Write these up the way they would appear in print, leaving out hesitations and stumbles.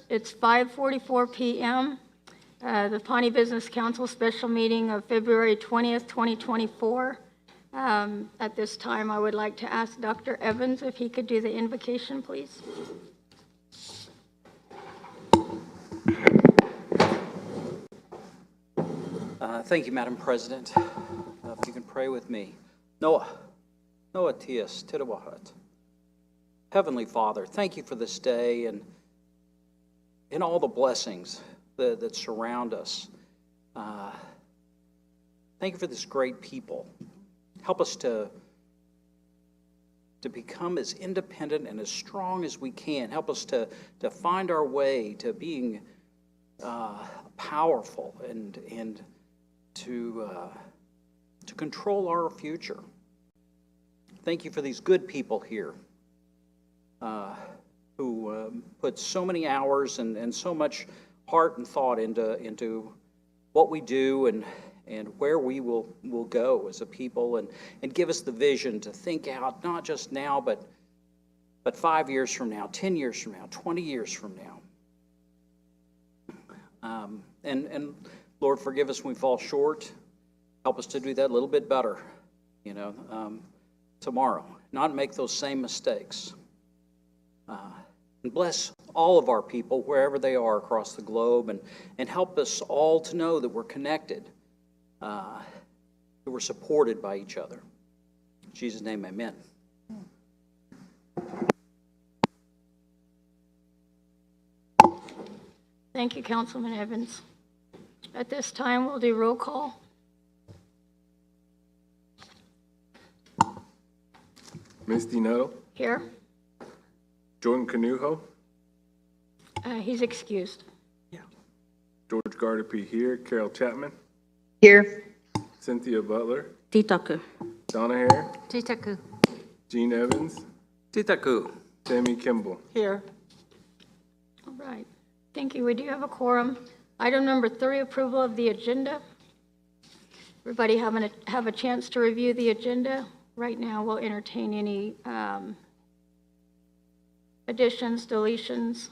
It's 5:44 p.m. The Pawnee Business Council special meeting of February 20th, 2024. At this time, I would like to ask Dr. Evans if he could do the invocation, please. Thank you, Madam President. If you can pray with me. Noah Tias Tidawahat. Heavenly Father, thank you for this day and all the blessings that surround us. Thank you for this great people. Help us to become as independent and as strong as we can. Help us to find our way to being powerful and to control our future. Thank you for these good people here who put so many hours and so much heart and thought into what we do and where we will go as a people, and give us the vision to think out not just now, but 5 years from now, 10 years from now, 20 years from now. And Lord, forgive us when we fall short. Help us to do that a little bit better, tomorrow. Not make those same mistakes. And bless all of our people, wherever they are across the globe, and help us all to know that we're connected, that we're supported by each other. In Jesus' name, amen. Thank you, Councilman Evans. At this time, we'll do roll call. Misty Nuttall. Here. Jordan Canujo. He's excused. George Gardapi here. Carol Chapman. Here. Cynthia Butler. Titaku. Donna Hare. Titaku. Gene Evans. Titaku. Sammy Kimball. Here. All right. Thank you. We do have a quorum. Item number 3, approval of the agenda. Everybody have a chance to review the agenda. Right now, we'll entertain any additions, deletions.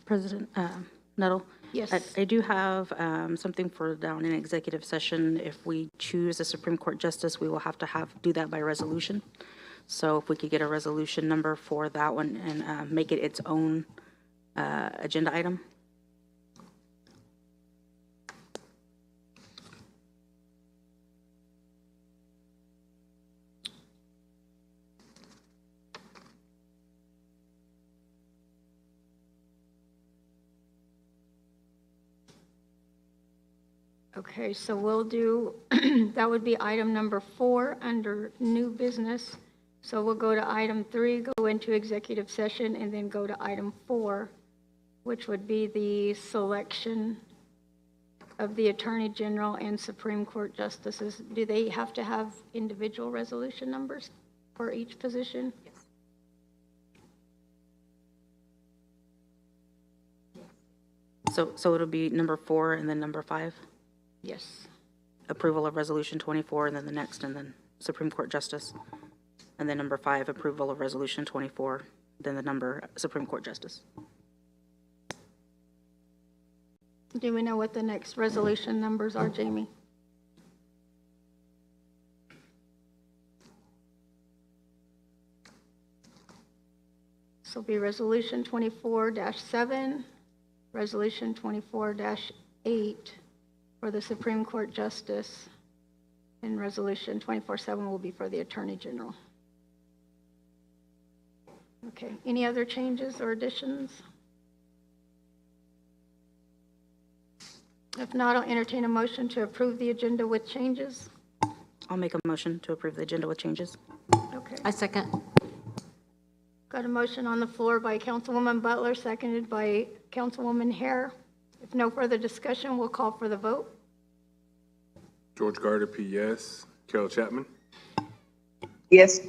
President Nuttall? Yes. I do have something for down in executive session. If we choose a Supreme Court justice, we will have to do that by resolution. So if we could get a resolution number for that one and make it its own agenda item. Okay, so we'll do, that would be item number 4 under new business. So we'll go to item 3, go into executive session, and then go to item 4, which would be the selection of the Attorney General and Supreme Court justices. Do they have to have individual resolution numbers for each position? Yes. So it'll be number 4 and then number 5? Yes. Approval of resolution 24 and then the next, and then Supreme Court justice. And then number 5, approval of resolution 24, then the number Supreme Court justice. Do we know what the next resolution numbers are, Jamie? So it'll be resolution 24-7, resolution 24-8 for the Supreme Court justice, and resolution 24-7 will be for the Attorney General. Okay, any other changes or additions? If not, I'll entertain a motion to approve the agenda with changes. I'll make a motion to approve the agenda with changes. Okay. I second. Got a motion on the floor by Councilwoman Butler, seconded by Councilwoman Hare. If no further discussion, we'll call for the vote. George Gardapi, yes. Carol Chapman. Yes.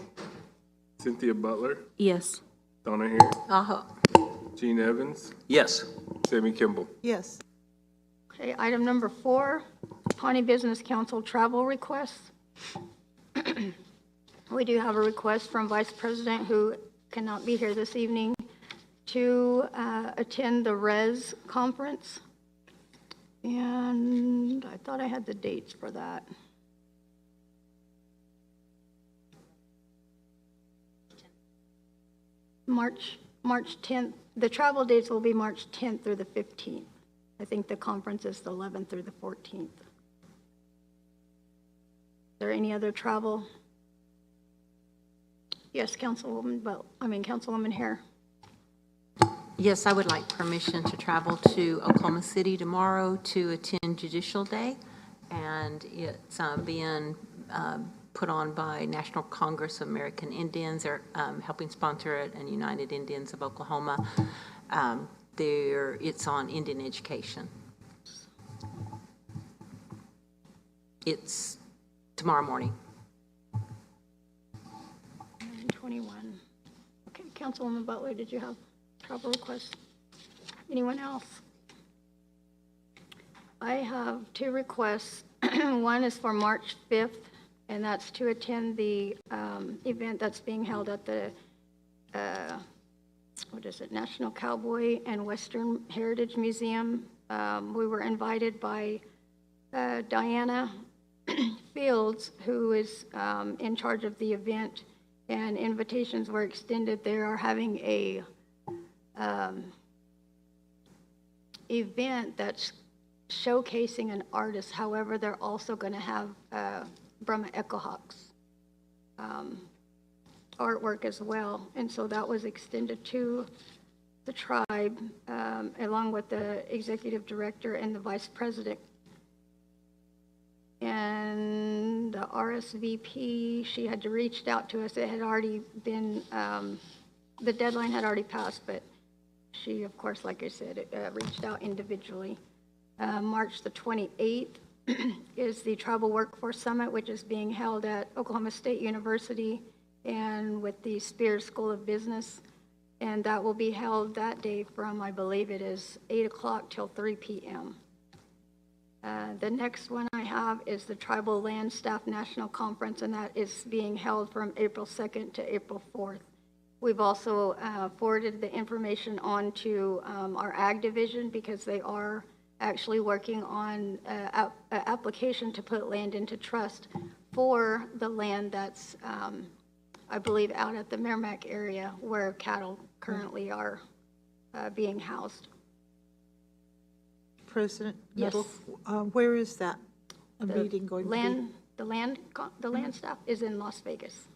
Cynthia Butler. Yes. Donna Hare. Uh-huh. Gene Evans. Yes. Sammy Kimball. Yes. Okay, item number 4, Pawnee Business Council travel requests. We do have a request from Vice President, who cannot be here this evening, to attend the RES conference. And I thought I had the dates for that. March 10th. The travel dates will be March 10th through the 15th. I think the conference is the 11th through the 14th. Is there any other travel? Yes, Councilwoman Hare. Yes, I would like permission to travel to Oklahoma City tomorrow to attend Judicial Day, and it's being put on by National Congress of American Indians. They're helping sponsor it, and United Indians of Oklahoma. It's on Indian education. It's tomorrow morning. 9/21. Okay, Councilwoman Butler, did you have travel requests? Anyone else? I have two requests. One is for March 5th, and that's to attend the event that's being held at the, National Cowboy and Western Heritage Museum. We were invited by Diana Fields, who is in charge of the event, and invitations were extended. They are having a event that's showcasing an artist. However, they're also going to have Brahma Echohawks artwork as well. And so that was extended to the tribe, along with the executive director and the vice president. And the RSVP, she had reached out to us. It had already been, the deadline had already passed, but she, of course, like I said, reached out individually. March the 28th is the Tribal Workforce Summit, which is being held at Oklahoma State University and with the Spears School of Business. And that will be held that day from, I believe it is 8 o'clock till 3 p.m. The next one I have is the Tribal Land Staff National Conference, and that is being held from April 2nd to April 4th. We've also forwarded the information on to our Ag Division, because they are actually working on an application to put land into trust for the land that's, I believe, out at the Merrimack area where cattle currently are being housed. President Yes. Nuttall, where is that meeting going to be? The land staff is in Las Vegas.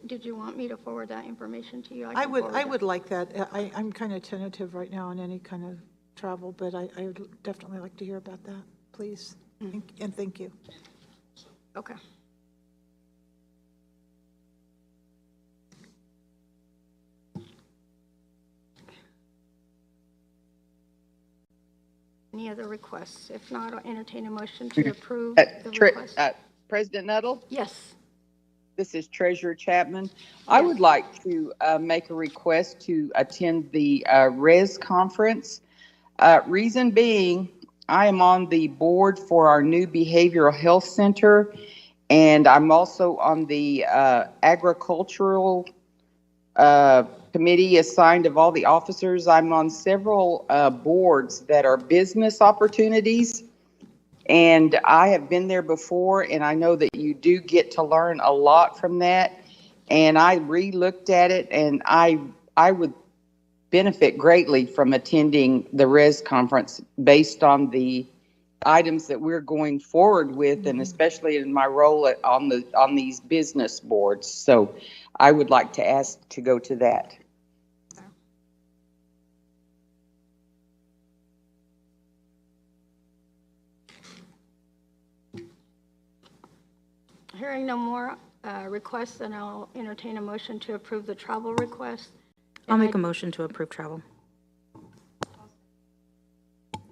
Did you want me to forward that information to you? I can would, forward I that. would like that. I'm kind of tentative right now on any kind of travel, but I would definitely like to hear about that, please. And thank you. Okay. Any other requests? If not, I'll entertain a motion to approve the request. President Nuttall, Yes. this is Treasurer Chapman. I would like to make a request to attend the RES conference. Reason being, I am on the board for our new behavioral health center, and I'm also on the agricultural committee assigned of all the officers. I'm on several boards that are business opportunities, and I have been there before, and I know that you do get to learn a lot from that. And I re-looked at it, and I would benefit greatly from attending the RES conference based on the items that we're going forward with, and especially in my role on these business boards. So I would like to ask to go to that. Hearing no more requests, then I'll entertain a motion to approve the travel request. I'll make a motion to approve travel.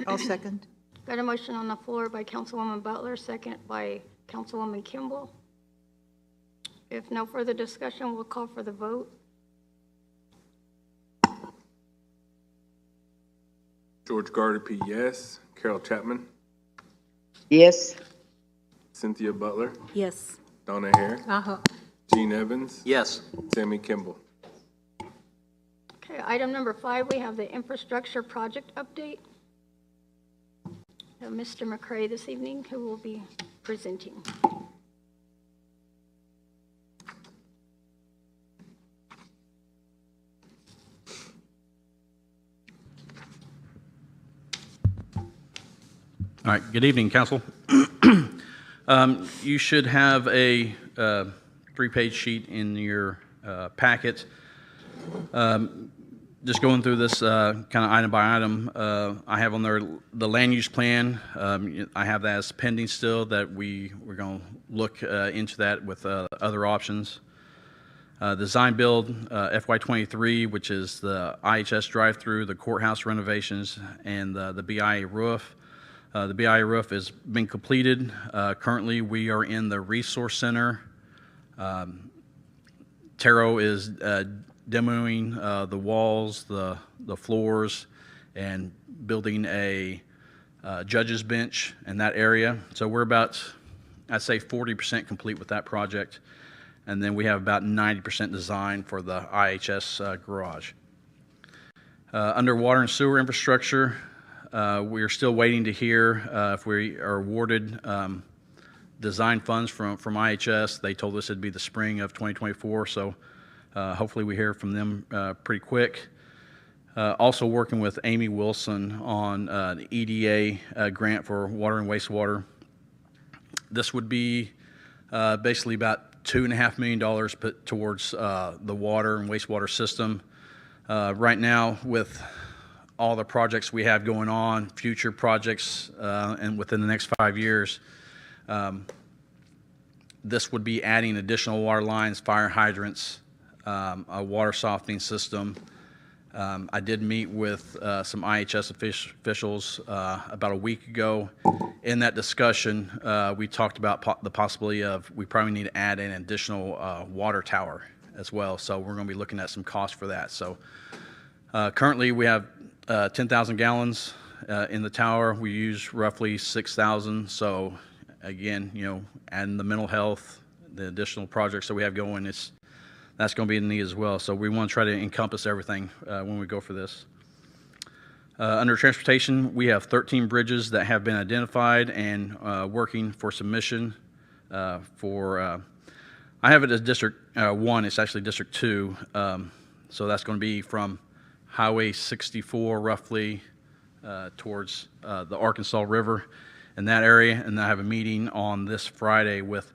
I'll second. Got a motion on the floor by Councilwoman Butler, second by Councilwoman Kimball. If no further discussion, we'll call for the vote. George Gardapi, yes. Carol Chapman, Yes. Cynthia Butler, Yes. Donna Hare, Uh-huh. Gene Evans, Yes. Sammy Kimball. Okay, item number 5, we have the infrastructure project update. Mr. McCray this evening, who will be presenting. All right, good evening, council. You should have a 3-page sheet in your packet. Just going through this kind of item by item, I have on there the land use plan. I have that as pending still, that we're going to look into that with other options. Design build FY23, which is the IHS drive-through, the courthouse renovations, and the BIA roof. The BIA roof has been completed. Currently, we are in the resource center. Taro is demoing the walls, the floors, and building a judge's bench in that area. So we're about, I'd say, 40% complete with that project. And then we have about 90% design for the IHS garage. Under water and sewer infrastructure, we are still waiting to hear if we are awarded design funds from IHS. They told us it'd be the spring of 2024, so hopefully we hear from them pretty quick. Also working with Amy Wilson on the EDA grant for water and wastewater. This would be basically about $2.5 million put towards the water and wastewater system. Right now, with all the projects we have going on, future projects, and within the next 5 years, this would be adding additional water lines, fire hydrants, a water softening system. I did meet with some IHS officials about a week ago. In that discussion, we talked about the possibility of we probably need to add an additional water tower as well. So we're going to be looking at some costs for that. So currently we have 10,000 gallons in the tower. We use roughly 6,000. So again, adding the mental health, the additional projects that we have going, that's going to be a need as well. So we want to try to encompass everything when we go for this. Under transportation, we have 13 bridges that have been identified and working for submission for, I have it as District 1, it's actually District 2. So that's going to be from Highway 64 roughly towards the Arkansas River in that area. And I have a meeting on this Friday with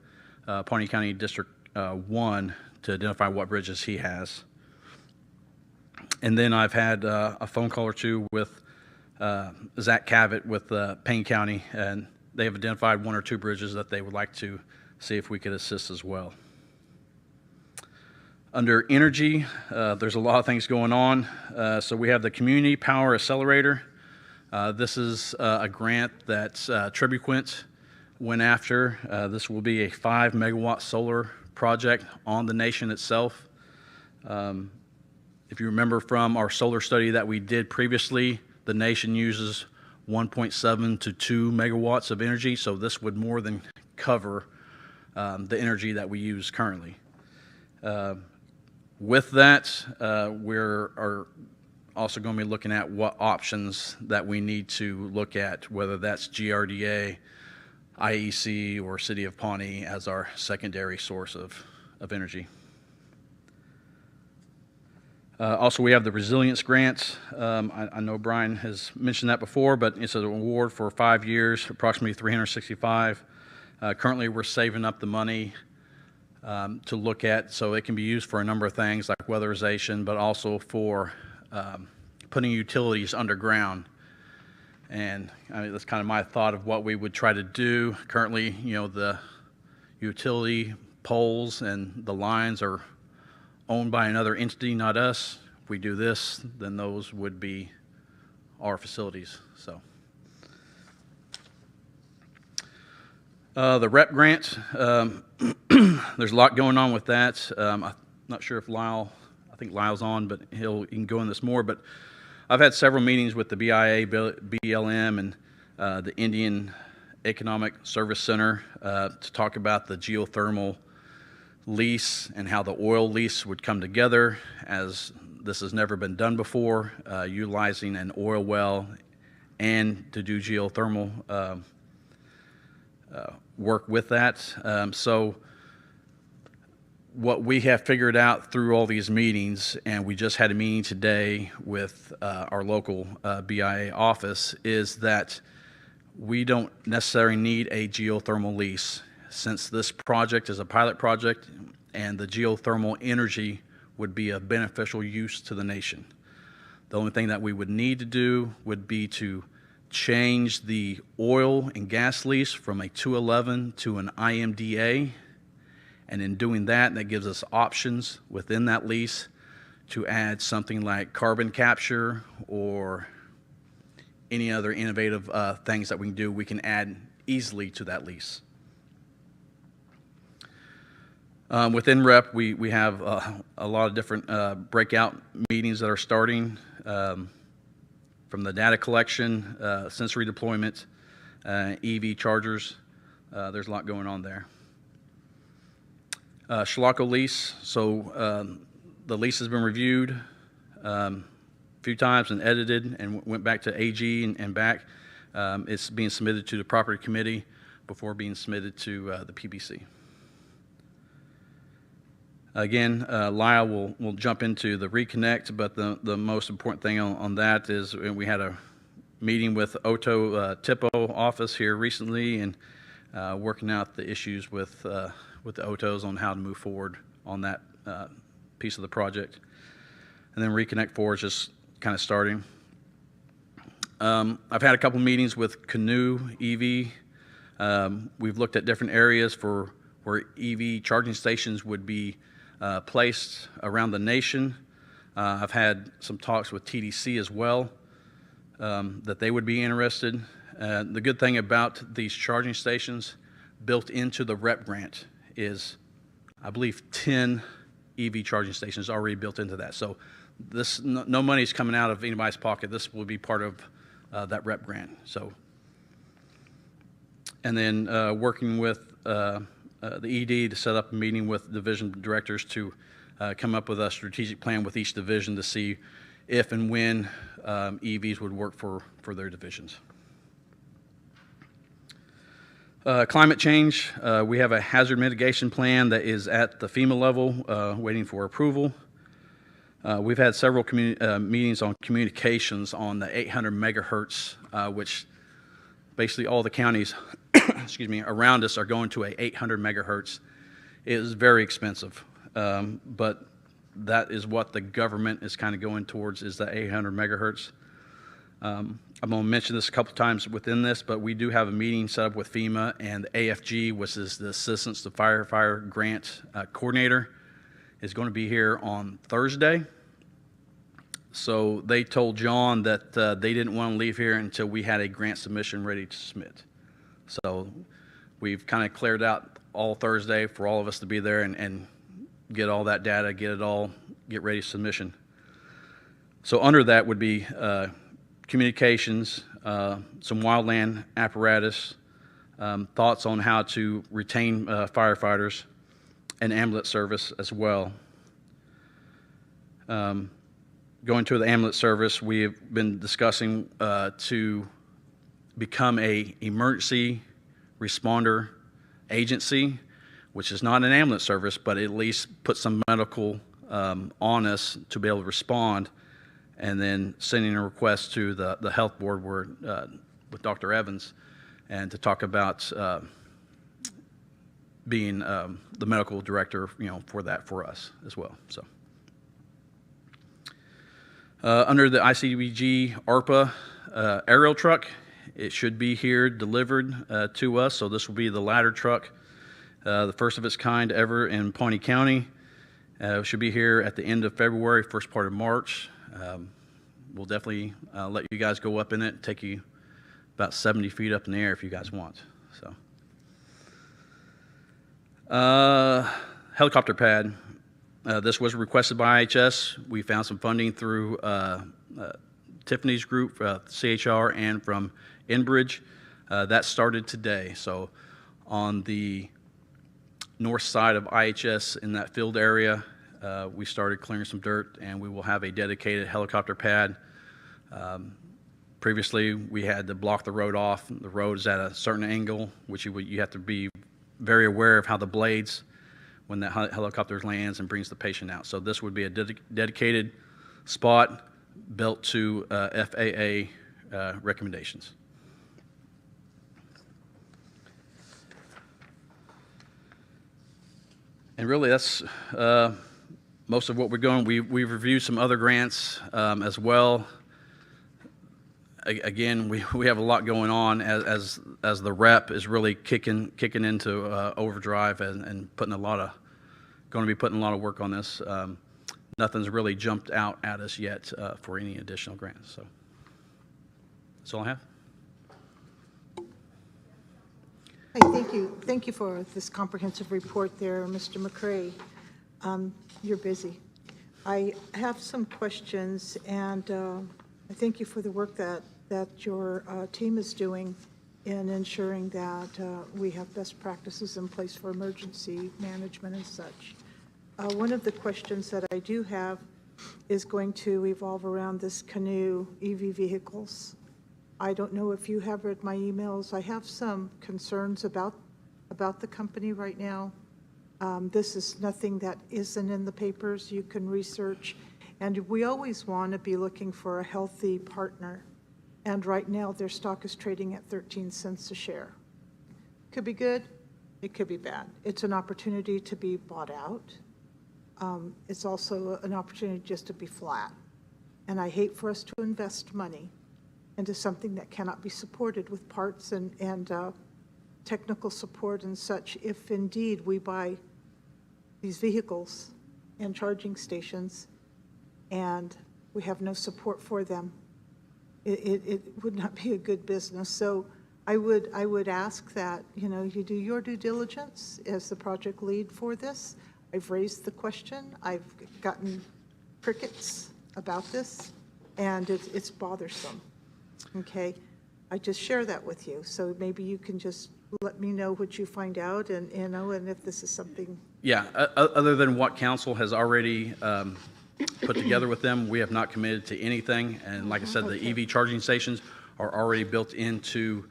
Pawnee County District 1 to identify what bridges he has. And then I've had a phone call or two with Zach Cavett with Payne County, and they have identified 1 or 2 bridges that they would like to see if we could assist as well. Under energy, there's a lot of things going on. So we have the Community Power Accelerator. This is a grant that Tribuquint went after. This will be a 5 megawatt solar project on the nation itself. If you remember from our solar study that we did previously, the nation uses 1.7 to 2 megawatts of energy, so this would more than cover the energy that we use currently. With that, we're also going to be looking at what options that we need to look at, whether that's GRDA, IEC, or City of Pawnee as our secondary source of energy. Also, we have the resilience grant. I know Brian has mentioned that before, but it's an award for 5 years, approximately $365. Currently, we're saving up the money to look at, so it can be used for a number of things like weatherization, but also for putting utilities underground. And I mean, that's kind of my thought of what we would try to do. Currently, the utility poles and the lines are owned by another entity, not us. If we do this, then those would be our facilities. So the REP grant, there's a lot going on with that. I'm not sure if I think Lyle's on, but he can go in this more. But I've had several meetings with the BIA, BLM, and the Indian Economic Service Center to talk about the geothermal lease and how the oil lease would come together, as this has never been done before, utilizing an oil well and to do geothermal work with that. So what we have figured out through all these meetings, and we just had a meeting today with our local BIA office, is that we don't necessarily need a geothermal lease, since this project is a pilot project and the geothermal energy would be a beneficial use to the nation. The only thing that we would need to do would be to change the oil and gas lease from a 211 to an IMDA, and in doing that, that gives us options within that lease to add something like carbon capture or any other innovative things that we can do, we can add easily to that lease. Within REP, we have a lot of different breakout meetings that are starting, from the data collection, sensory deployment, EV chargers. There's a lot going on there. Schlocko lease, so the lease has been reviewed a few times and edited and went back to AG and back. It's being submitted to the property committee before being submitted to the PBC. Again, Lyle will jump into the reconnect, but the most important thing on that is we had a meeting with OTO TIPO office here recently, and working out the issues with the OTOs on how to move forward on that piece of the project. And then Reconnect 4 is just kind of starting. I've had a couple meetings with Canoe EV. We've looked at different areas for where EV charging stations would be placed around the nation. I've had some talks with TDC as well, that they would be interested. The good thing about these charging stations built into the REP grant is, I believe, 10 EV charging stations already built into that. So this, no money's coming out of anybody's pocket. This will be part of that REP grant. So, and then working with the ED to set up a meeting with division directors to come up with a strategic plan with each division to see if and when EVs would work for their divisions. Climate change, we have a hazard mitigation plan that is at the FEMA level, waiting for approval. We've had several meetings on communications on the 800 megahertz, which basically all the counties excuse me, around us are going to a 800 megahertz. It is very expensive, but that is what the government is kind of going towards, is the 800 megahertz. I'm going to mention this a couple times within this, but we do have a meeting set up with FEMA and the AFG, which is the Assistance to Firefighter Grant Coordinator, is going to be here on Thursday. So they told John that they didn't want to leave here until we had a grant submission ready to submit. So we've kind of cleared out all Thursday for all of us to be there and get all that data, get ready submission. So under that would be communications, some wildland apparatus, thoughts on how to retain firefighters, and ambulance service as well. Going to the ambulance service, we have been discussing to become a emergency responder agency, which is not an ambulance service, but at least put some medical on us to be able to respond, and then sending a request to the health board where, with Dr. Evans, and to talk about being the medical director, for that for us as well. So under the ICBG ARPA aerial truck, it should be here delivered to us. So this will be the ladder truck, the first of its kind ever in Pawnee County. It should be here at the end of February, first part of March. We'll definitely let you guys go up in it, take you about 70 feet up in the air if you guys want. So, helicopter pad. This was requested by IHS. We found some funding through Tiffany's Group, CHR, and from Enbridge. That started today. So on the north side of IHS in that field area, we started clearing some dirt, and we will have a dedicated helicopter pad. Previously, we had to block the road off. The road is at a certain angle, which you have to be very aware of how the blades, when the helicopter lands and brings the patient out. So this would be a dedicated spot built to FAA recommendations. And really, that's most of what we're going. We've reviewed some other grants as well. Again, we have a lot going on as the rep is really kicking into overdrive and going to be putting a lot of work on this. Nothing's really jumped out at us yet for any additional grants. So that's all I have. Hey, thank you for this comprehensive report there, Mr. McCray. You're busy. I have some questions, and I thank you for the work that your team is doing in ensuring that we have best practices in place for emergency management and such. One of the questions that I do have is going to evolve around this canoe EV vehicles. I don't know if you have read my emails. I have some concerns about the company right now. This is nothing that isn't in the papers. You can research. And we always want to be looking for a healthy partner. And right now, their stock is trading at 13 cents a share. Could be good. It could be bad. It's an opportunity to be bought out. It's also an opportunity just to be flat. And I hate for us to invest money into something that cannot be supported with parts and technical support and such if indeed we buy these vehicles and charging stations and we have no support for them. It would not be a good business. So I would ask that, you do your due diligence as the project lead for this. I've raised the question. I've gotten crickets about this, and it's bothersome. Okay, I just share that with you. So maybe you can just let me know what you find out, and and if this is something. Yeah, other than what council has already put together with them, we have not committed to anything. And like I said, the EV charging stations are already built into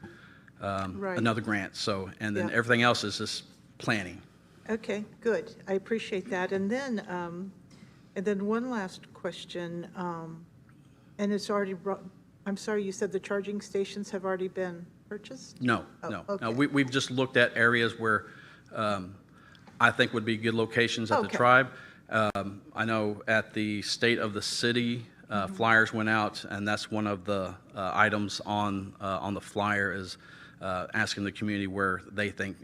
another grant. So, and then everything else is just planning. Okay, good. I appreciate that. And then one last question, and it's already brought. I'm sorry, you said the charging stations have already been purchased? No, Oh, no. okay. No, we've just looked at areas where I think would be good locations at the Okay. tribe. I know at the State of the City, flyers went out, and that's one of the items on the flyer is asking the community where they think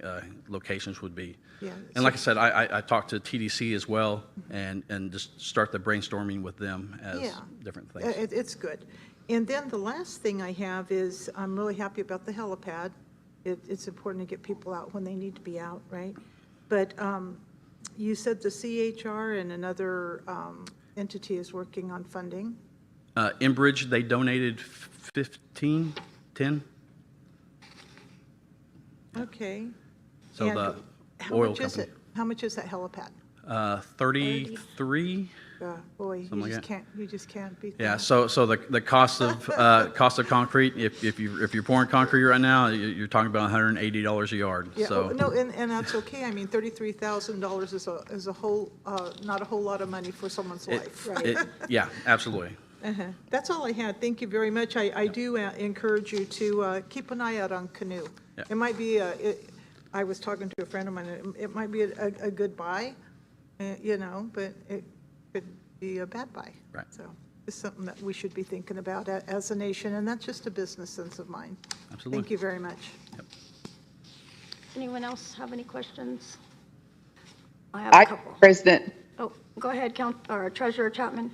locations would be. Yeah, And like I said, I talked to TDC as well, and just start the brainstorming with them as different things. It's good. And then the last thing I have is, I'm really happy about the helipad. It's important to get people out when they need to be out, right? But you said the CHR and another entity is working on funding. Enbridge, they donated 10. Okay. So And the how oil much is company. it? How much is that helipad? 33. Boy, Something like that. you just can't beat that. Yeah. So the cost of concrete, if you're pouring concrete right now, you're talking about $180 a yard. Yeah, So no, and that's okay. I mean, $33,000 is a whole, not a whole lot of money for someone's life, right? yeah, absolutely. That's all I had. Thank you very much. I do encourage you to keep an eye out on Canoe. Yeah. It might be, I was talking to a friend of mine, it might be a good buy, but it could be a bad buy. Right. So it's something that we should be thinking about as a nation, and that's just a business sense of mine. Absolutely. Thank you very much. Yep. Anyone else have any questions? I have a couple. President. Oh, go ahead, Treasurer Chapman.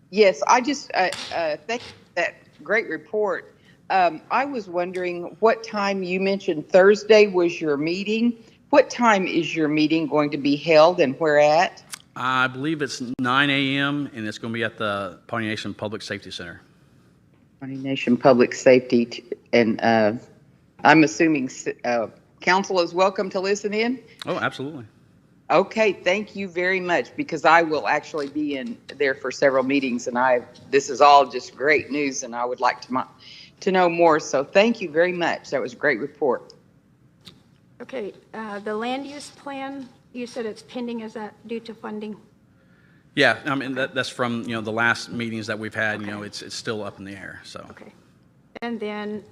Yes, I just thank you for that great report. I was wondering what time you mentioned Thursday was your meeting. What time is your meeting going to be held and where at? I believe it's 9 a.m. and it's going to be at the Pawnee Nation Public Safety Center. Pawnee Nation Public Safety, and I'm assuming council is welcome to listen in? Oh, absolutely. Okay, thank you very much, because I will actually be in there for several meetings, and this is all just great news, and I would like to know more. So thank you very much. That was a great report. Okay, the land use plan, you said it's pending. Is that due to funding? Yeah, I mean, that's from, the last meetings that we've had, it's still up in the air, so. Okay. And then,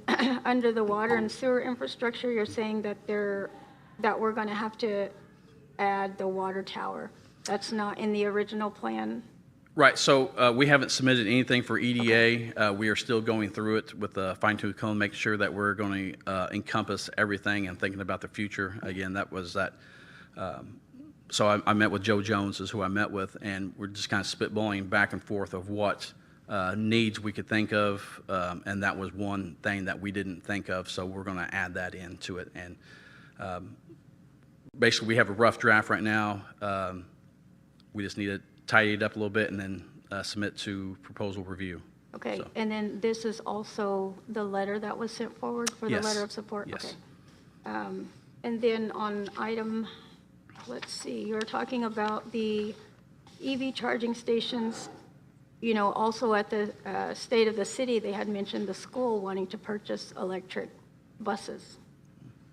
under the water and sewer infrastructure, you're saying that we're going to have to add the water tower. That's not in the original plan? Right, so we haven't submitted anything for EDA. We are still going through it with a fine-tooth comb, making sure that we're going to encompass everything and thinking about the future. Again, that was that. So I met with Joe Jones, is who I met with, and we're just kind of spitballing back and forth of what needs we could think of, and that was one thing that we didn't think of, so we're going to add that into it. And basically, we have a rough draft right now. We just need to tidy it up a little bit and then submit to proposal review. Okay, So. and then this is also the letter that was sent forward for the Yes. letter of support? Yes. Okay. And then on item, let's see, you were talking about the EV charging stations. Also at the state of the city, they had mentioned the school wanting to purchase electric buses.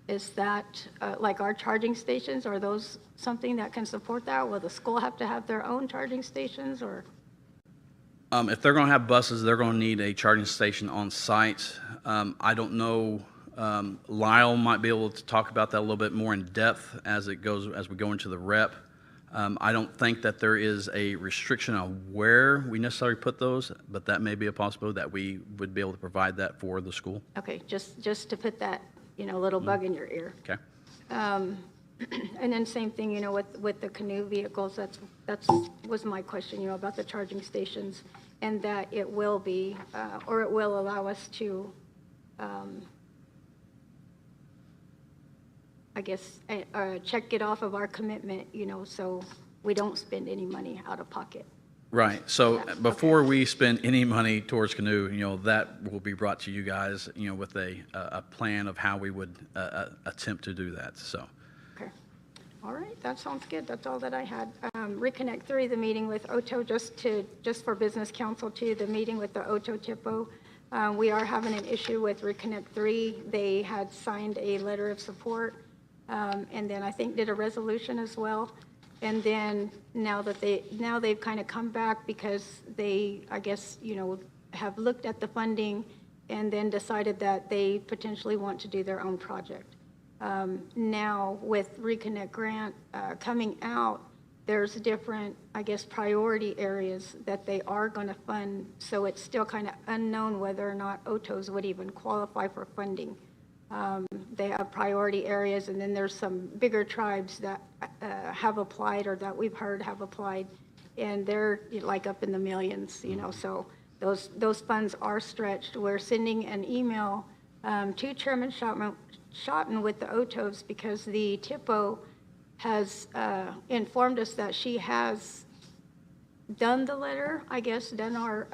Is that like our charging stations? Are those something that can support that? Will the school have to have their own charging stations, or? If they're going to have buses, they're going to need a charging station on site. I don't know. Lyle might be able to talk about that a little bit more in depth as we go into the rep. I don't think that there is a restriction on where we necessarily put those, but that may be a possibility that we would be able to provide that for the school. Okay, just to put that, little bug in your ear. Okay. And then same thing, with the canoe vehicles, that's was my question, about the charging stations, and that it will be, or it will allow us to, I guess, check it off of our commitment, so we don't spend any money out of pocket. Right. So before we spend any money towards canoe, that will be brought to you guys, with a plan of how we would attempt to do that. So. Okay. All right, that sounds good. That's all that I had. Reconnect 3, the meeting with OTO, just for business council too, the meeting with the OTO TIPO. We are having an issue with Reconnect 3. They had signed a letter of support, and then I think did a resolution as well. And then now they've kind of come back because they, I guess, have looked at the funding and then decided that they potentially want to do their own project. Now with Reconnect Grant coming out, there's different, I guess, priority areas that they are going to fund. So it's still kind of unknown whether or not OTOs would even qualify for funding. They have priority areas, and then there's some bigger tribes that have applied, or that we've heard have applied, and they're like up in the millions, so those funds are stretched. We're sending an email to Chairman Schotten with the OTOs because the TIPO has informed us that she has done the letter, I guess, done our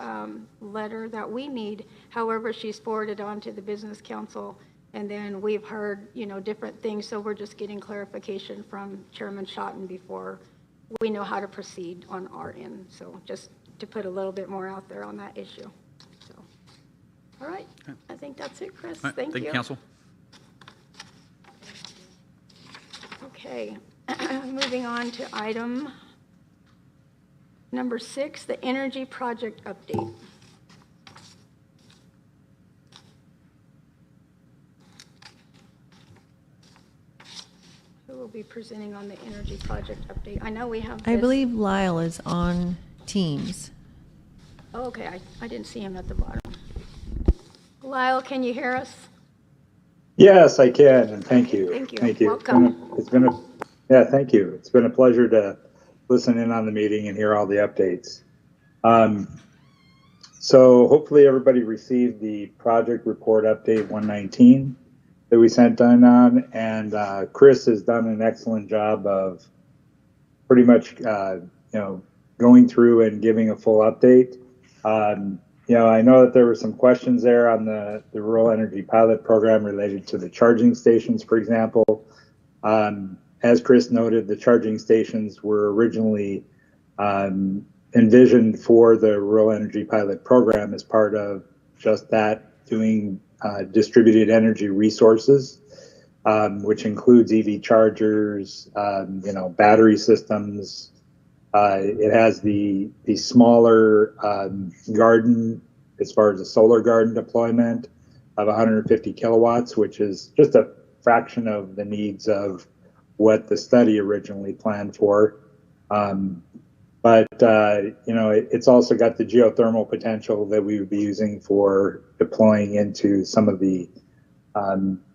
letter that we need. However, she's forwarded on to the Business Council. And then we've heard, different things, so we're just getting clarification from Chairman Schotten before we know how to proceed on our end. So just to put a little bit more out there on that issue. So, all right, I think that's it, Chris. All right, Thank you. Thank you, Council. Okay, moving on to item number 6, the energy project update. Who will be presenting on the energy project update? I know we have this. I believe Lyle is on Teams. Oh, okay, I didn't see him at the bottom. Lyle, can you hear us? Yes, I can, and thank you. Thank you. Thank you. Welcome. Thank you. It's been a pleasure to listen in on the meeting and hear all the updates. So hopefully everybody received the project report update 119 that we sent on, and Chris has done an excellent job of pretty much going through and giving a full update. I know that there were some questions there on the rural energy pilot program related to the charging stations, for example. As Chris noted, the charging stations were originally envisioned for the rural energy pilot program as part of just that, doing distributed energy resources, which includes EV chargers, battery systems. It has the smaller garden, as far as the solar garden deployment of 150 kilowatts, which is just a fraction of the needs of what the study originally planned for. It's also got the geothermal potential that we would be using for deploying into some of the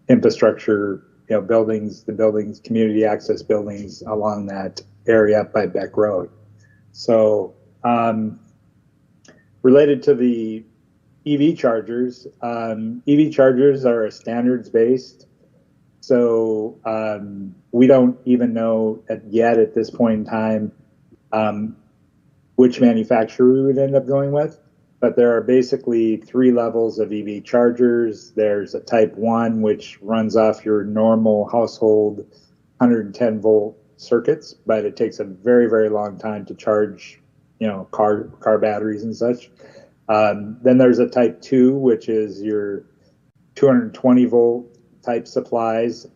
infrastructure, buildings, community access buildings along that area up by Beck Road. So, related to the EV chargers are a standards-based. So we don't even know yet at this point in time which manufacturer we would end up going with. But there are basically 3 levels of EV chargers. There's a type 1, which runs off your normal household 110 volt circuits, but it takes a very, very long time to charge, car batteries and such. Then there's a type 2, which is your 220 volt type supplies,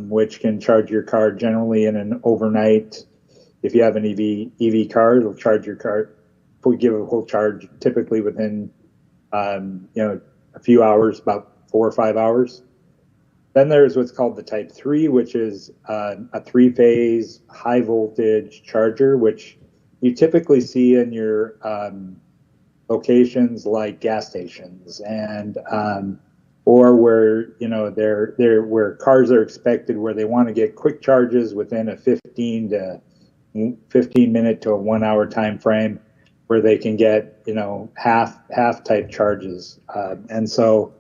which can charge your car generally in an overnight. If you have an EV car, it'll charge your car. We give a full charge typically within, a few hours, about 4 or 5 hours. Then there's what's called the type 3, which is a 3-phase high voltage charger, which you typically see in your locations like gas stations and or where they're where cars are expected, where they want to get quick charges within a 15 minute to a 1 hour time frame, where they can get half type charges. And so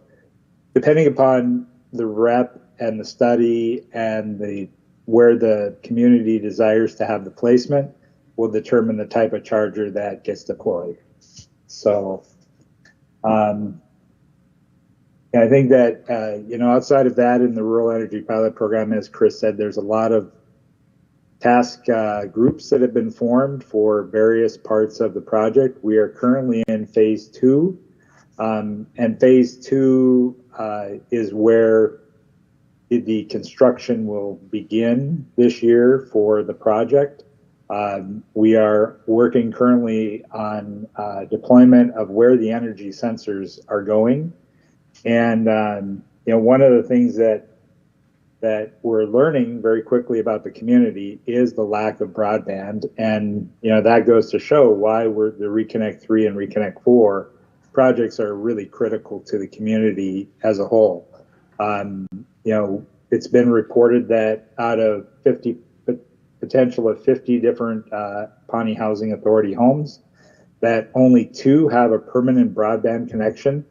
depending upon the rep and the study and where the community desires to have the placement will determine the type of charger that gets deployed. So I think that outside of that, in the rural energy pilot program, as Chris said, there's a lot of task groups that have been formed for various parts of the project. We are currently in phase 2, and phase 2 is where the construction will begin this year for the project. We are working currently on deployment of where the energy sensors are going. And one of the things that we're learning very quickly about the community is the lack of broadband. And, that goes to show why the Reconnect 3 and Reconnect 4 projects are really critical to the community as a whole. It's been reported that out of potential of 50 different Pawnee Housing Authority homes, that only 2 have a permanent broadband connection,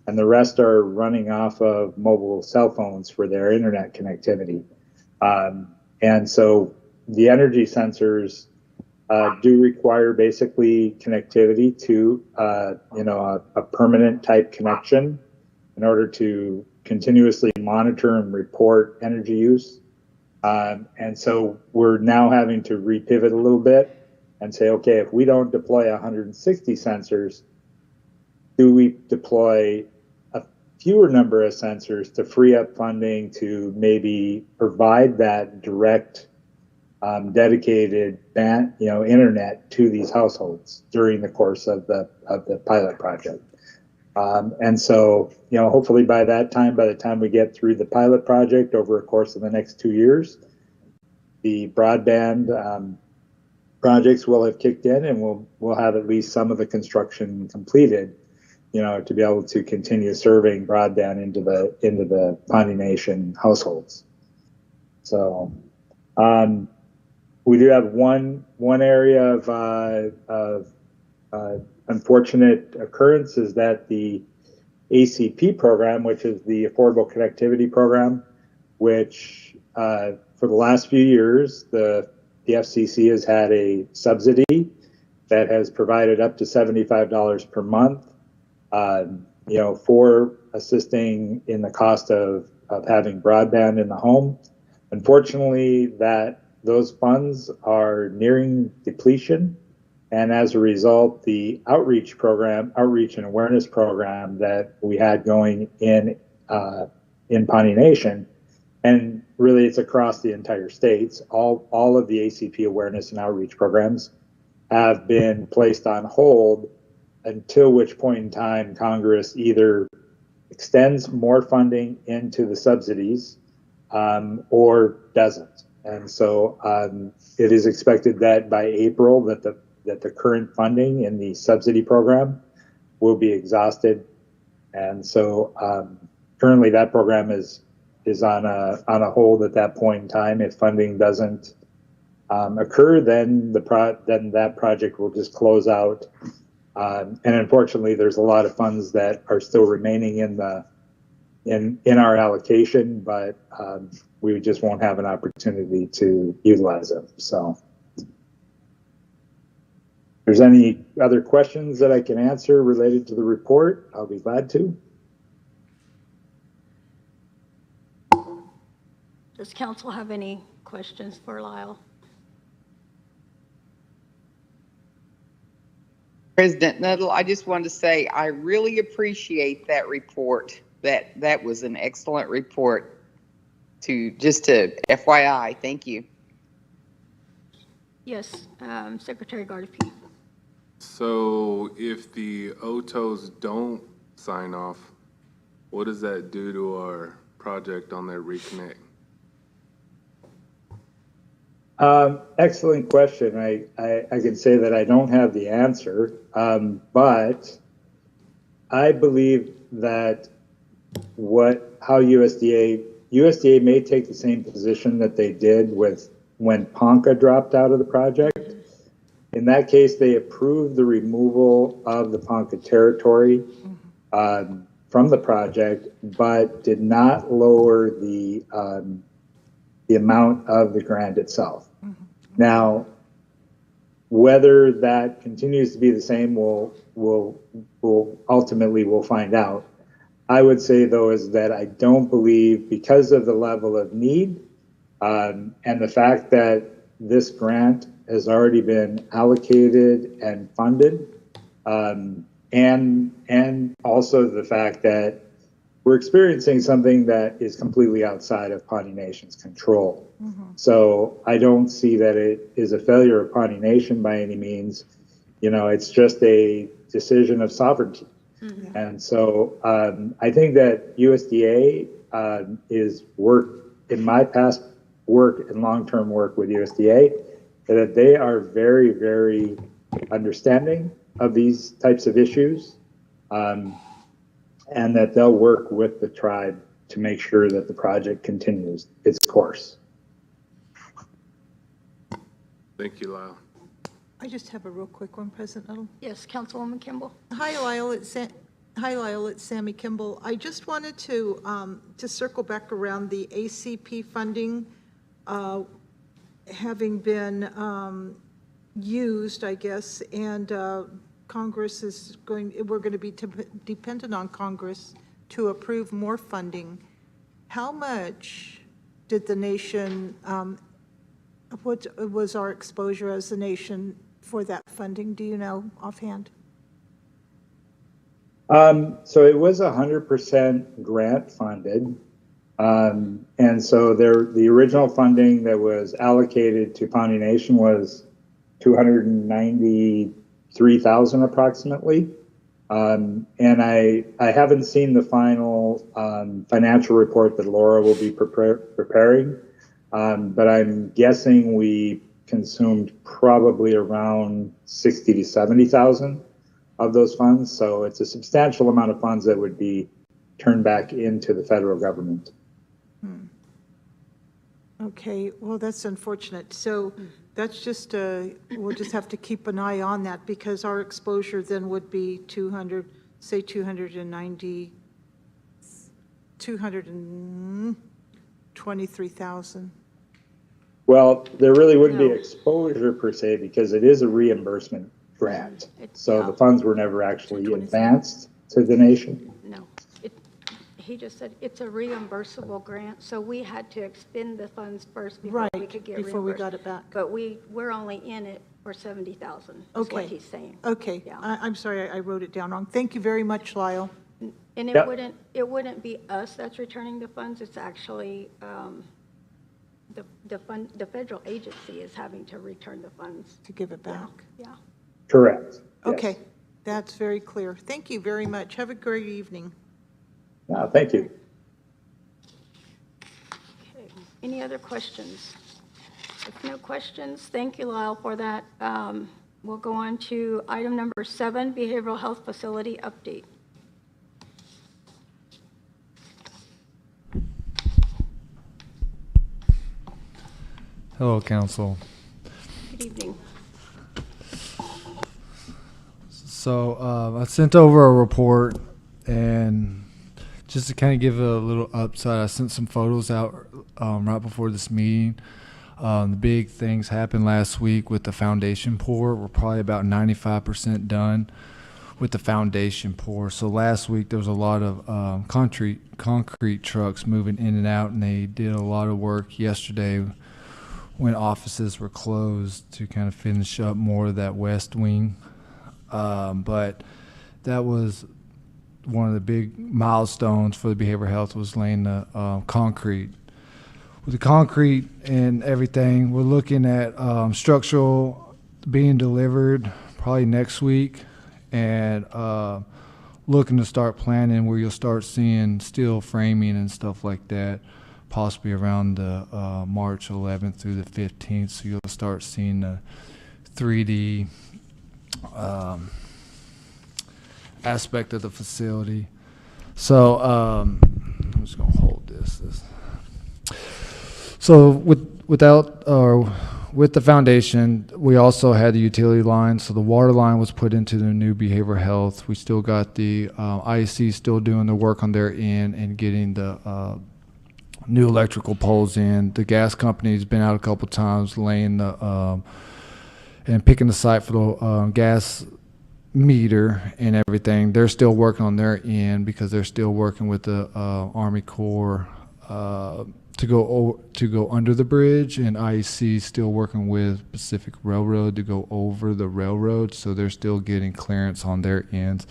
and the rest are running off of mobile cell phones for their internet connectivity. And so the energy sensors do require basically connectivity to a permanent type connection in order to continuously monitor and report energy use. And so we're now having to repivot a little bit and say, okay, if we don't deploy 160 sensors, do we deploy a fewer number of sensors to free up funding to maybe provide that direct dedicated internet to these households during the course of the pilot project. And so, hopefully by the time we get through the pilot project over a course of the next 2 years, the broadband projects will have kicked in, and we'll have at least some of the construction completed, to be able to continue serving broadband into the Pawnee Nation households. So, we do have one area of unfortunate occurrence is that the ACP program, which is the Affordable Connectivity Program, which for the last few years, the FCC has had a subsidy that has provided up to $75 per month, for assisting in the cost of having broadband in the home. Unfortunately, those funds are nearing depletion. And as a result, the outreach and awareness program that we had going in Pawnee Nation, and really it's across the entire states, all of the ACP awareness and outreach programs have been placed on hold until which point in time Congress either extends more funding into the subsidies or doesn't. And so it is expected that by April that the current funding in the subsidy program will be exhausted. And so currently that program is on a hold at that point in time. If funding doesn't occur, then that project will just close out. And unfortunately, there's a lot of funds that are still remaining in our allocation, but we just won't have an opportunity to utilize them. So if there's any other questions that I can answer related to the report, I'll be glad to. Does council have any questions for Lyle? President Nuttall, I just wanted to say I really appreciate that report. That was an excellent report. To FYI, thank you. Yes, Secretary Gardepie. So if the OTOs don't sign off, what does that do to our project on their reconnect? Excellent question. I can say that I don't have the answer, but I believe that how USDA may take the same position that they did when Ponca dropped out of the project. In that case, they approved the removal of the Ponca territory from the project, but did not lower the amount of the grant itself. Now, whether that continues to be the same, we'll find out. I would say, though, is that I don't believe, because of the level of need and the fact that this grant has already been allocated and funded, and also the fact that we're experiencing something that is completely outside of Pawnee Nation's control. So I don't see that it is a failure of Pawnee Nation by any means. It's just a decision of sovereignty. And so I think that USDA is in my past work and long-term work with USDA, that they are very, very understanding of these types of issues, and that they'll work with the tribe to make sure that the project continues its course. Thank you, Lyle. I just have a real quick one, President Nuttall. Yes, Councilwoman Kimball. Hi, Lyle. It's Sammy Kimball. I just wanted to circle back around the ACP funding having been used, I guess, and Congress is we're going to be dependent on Congress to approve more funding. How much did the nation, what was our exposure as a nation for that funding? Do you know offhand? So it was 100% grant funded. And so the original funding that was allocated to Pawnee Nation was $293,000 approximately. And I haven't seen the final financial report that Laura will be preparing, but I'm guessing we consumed probably around 60 to 70,000 of those funds. So it's a substantial amount of funds that would be turned back into the federal government. Okay, well, that's unfortunate. So that's just, we'll just have to keep an eye on that, because our exposure then would be 223,000. Well, there really wouldn't be exposure per se, because it is a reimbursement grant. It's- So yeah. the funds were never actually advanced to the nation. No. He just said it's a reimbursable grant, so we had to expend the funds first before we Right, could get before we reimbursed. got it back. But we're only in it for 70,000, is what Okay. he's saying. Okay, Yeah. I'm sorry, I wrote it down wrong. Thank you very much, Lyle. And Yep. it wouldn't be us that's returning the funds, it's actually, the federal agency is having to return the funds. To give it back. Yeah. Correct. Yes. Okay, that's very clear. Thank you very much. Have a great evening. Thank you. Okay. Any other questions? If no questions, thank you, Lyle, for that. We'll go on to item number 7, behavioral health facility update. Hello, Council. Good evening. So I sent over a report, and just to kind of give a little upside, I sent some photos out right before this meeting. The big things happened last week with the foundation pour. We're probably about 95% done with the foundation pour. So last week there was a lot of concrete trucks moving in and out, and they did a lot of work yesterday when offices were closed to kind of finish up more of that west wing. But that was one of the big milestones for the behavioral health, was laying the concrete. With the concrete and everything, we're looking at structural being delivered probably next week, and looking to start planning where you'll start seeing steel framing and stuff like that, possibly around the March 11th through the 15th. So you'll start seeing the 3D aspect of the facility. So I'm just gonna hold this. So with the foundation, we also had the utility line. So the water line was put into the new behavioral health. We still got the IEC still doing the work on their end and getting the new electrical poles in. The gas company's been out a couple times laying the and picking the site for the gas meter and everything. They're still working on their end because they're still working with the Army Corps to go under the bridge, and IEC still working with Pacific Railroad to go over the railroad. So they're still getting clearance on their ends.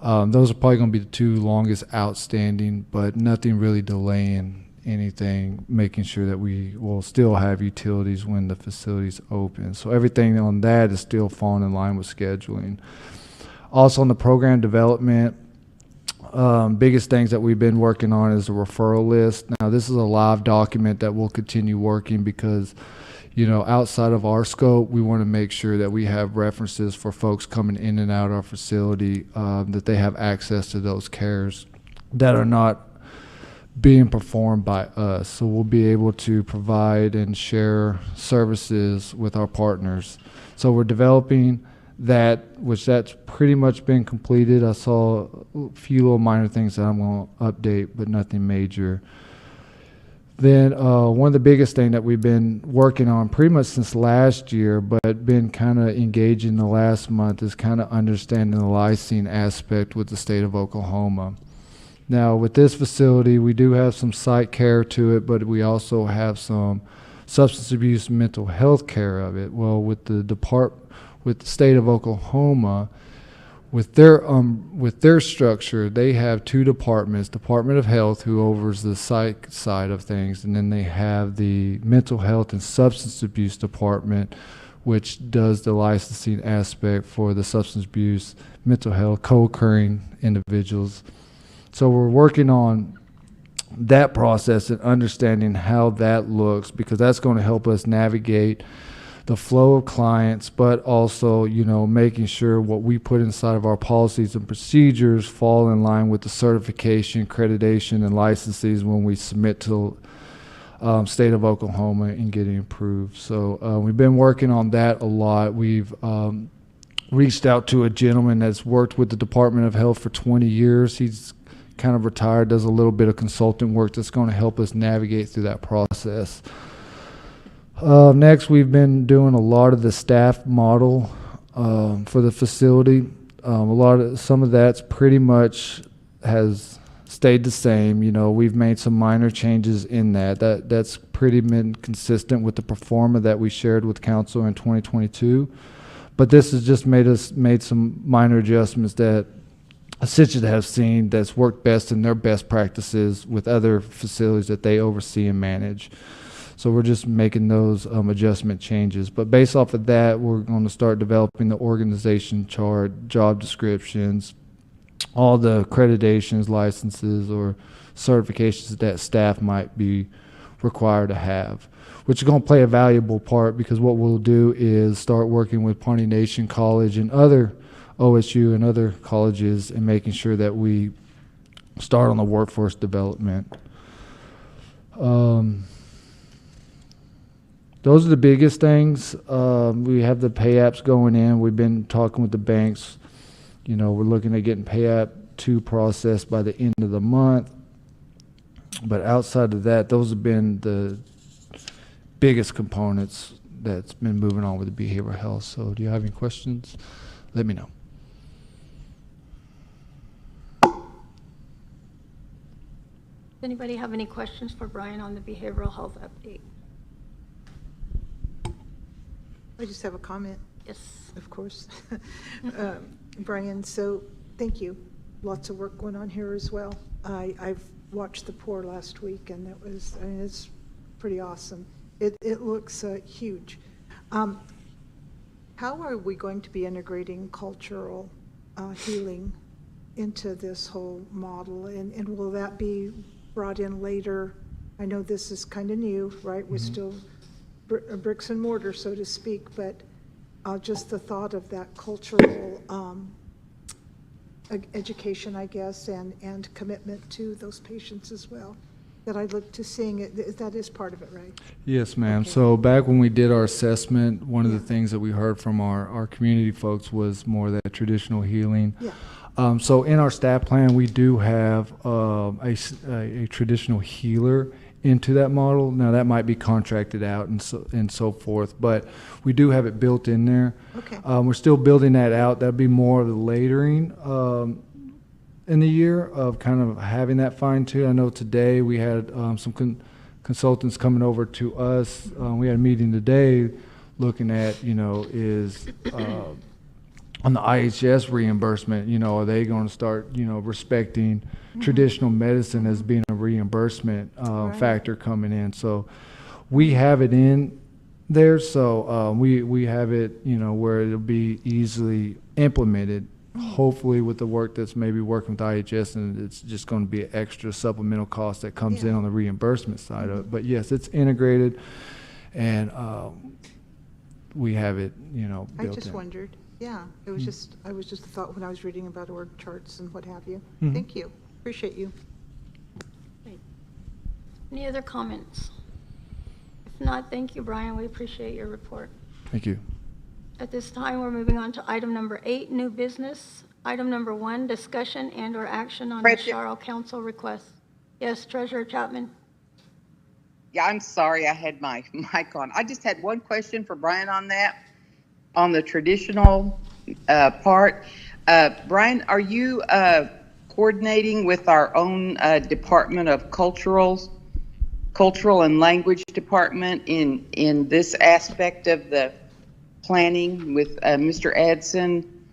Those are probably going to be the two longest outstanding, but nothing really delaying anything, making sure that we will still have utilities when the facility's open. So everything on that is still falling in line with scheduling. Also on the program development, biggest things that we've been working on is the referral list. Now this is a live document that we'll continue working because, you know, outside of our scope, we want to make sure that we have references for folks coming in and out of our facility, that they have access to those cares that are not being performed by us. So we'll be able to provide and share services with our partners. So we're developing that, which that's pretty much been completed. I saw a few little minor things that I'm going to update, but nothing major. Then one of the biggest things that we've been working on pretty much since last year, but been kind of engaging the last month, is kind of understanding the lysine aspect with the state of Oklahoma. Now, with this facility, we do have some site care to it, but we also have some substance abuse mental health care of it. Well, with the state of Oklahoma, with their structure, they have two departments: Department of Health, who overs the psych side of things, and then they have the Mental Health and Substance Abuse Department, which does the licensing aspect for the substance abuse, mental health, co-occurring individuals. So we're working on that process and understanding how that looks, because that's going to help us navigate the flow of clients, but also, you know, making sure what we put inside of our policies and procedures fall in line with the certification, accreditation, and licenses when we submit to state of Oklahoma and getting approved. So we've been working on that a lot. We've reached out to a gentleman that's worked with the Department of Health for 20 years. He's kind of retired, does a little bit of consulting work that's going to help us navigate through that process. Next, we've been doing a lot of the staff model for the facility. Some of that's pretty much has stayed the same. You know, we've made some minor changes in that's pretty been consistent with the pro forma that we shared with council in 2022. But this has just made some minor adjustments that Citrus have seen that's worked best in their best practices with other facilities that they oversee and manage. So we're just making those adjustment changes. But based off of that, we're going to start developing the organization chart, job descriptions, all the accreditations, licenses, or certifications that staff might be required to have, which is going to play a valuable part, because what we'll do is start working with Pawnee Nation College and other OSU and other colleges and making sure that we start on the workforce development. Those are the biggest things. We have the pay apps going in. We've been talking with the banks. You know, we're looking at getting pay app 2 processed by the end of the month. But outside of that, those have been the biggest components that's been moving on with the behavioral health. So do you have any questions? Let me know. Does anybody have any questions for Brian on the behavioral health update? I just have a comment. Yes. Of course. Brian, so thank you. Lots of work going on here as well. I've watched the pour last week, and it's pretty awesome. It looks huge. How are we going to be integrating cultural healing into this whole model, and will that be brought in later? I know this is kind of new, right? We're still bricks and mortar, so to speak, but just the thought of that cultural education, I guess, and commitment to those patients as well, that I look to seeing it, that is part of it, right? Yes, ma'am. Okay. So back when we did our assessment, one of the things that we heard from our community folks was more that traditional healing. Yeah. So in our staff plan, we do have a traditional healer into that model. Now that might be contracted out and so forth, but we do have it built in there. Okay. We're still building that out. That'd be more of the latering in the year of kind of having that fine tune. I know today we had some consultants coming over to us. We had a meeting today looking at, is on the IHS reimbursement, are they going to start, respecting traditional medicine as being a reimbursement factor coming in? So we have it in there. So we have it, where it'll be easily implemented, hopefully with the work that's maybe working with IHS, and it's just going to be an extra supplemental cost that comes in on the reimbursement side of it. But yes, it's integrated, and we have it, built I just in. wondered. Yeah, it was just, I was just a thought when I was reading about org charts and what have you. Thank you. Appreciate you. Great. Any other comments? If not, thank you, Brian. We appreciate your report. Thank you. At this time, we're moving on to item number 8, new business. Item number 1, discussion and/or action on the Charle Council request. Yes, Treasurer Chapman. Yeah, I'm sorry I had my mic on. I just had one question for Brian on that, on the traditional part. Brian, are you coordinating with our own Department of Cultural and Language Department in this aspect of the planning with Mr. Edson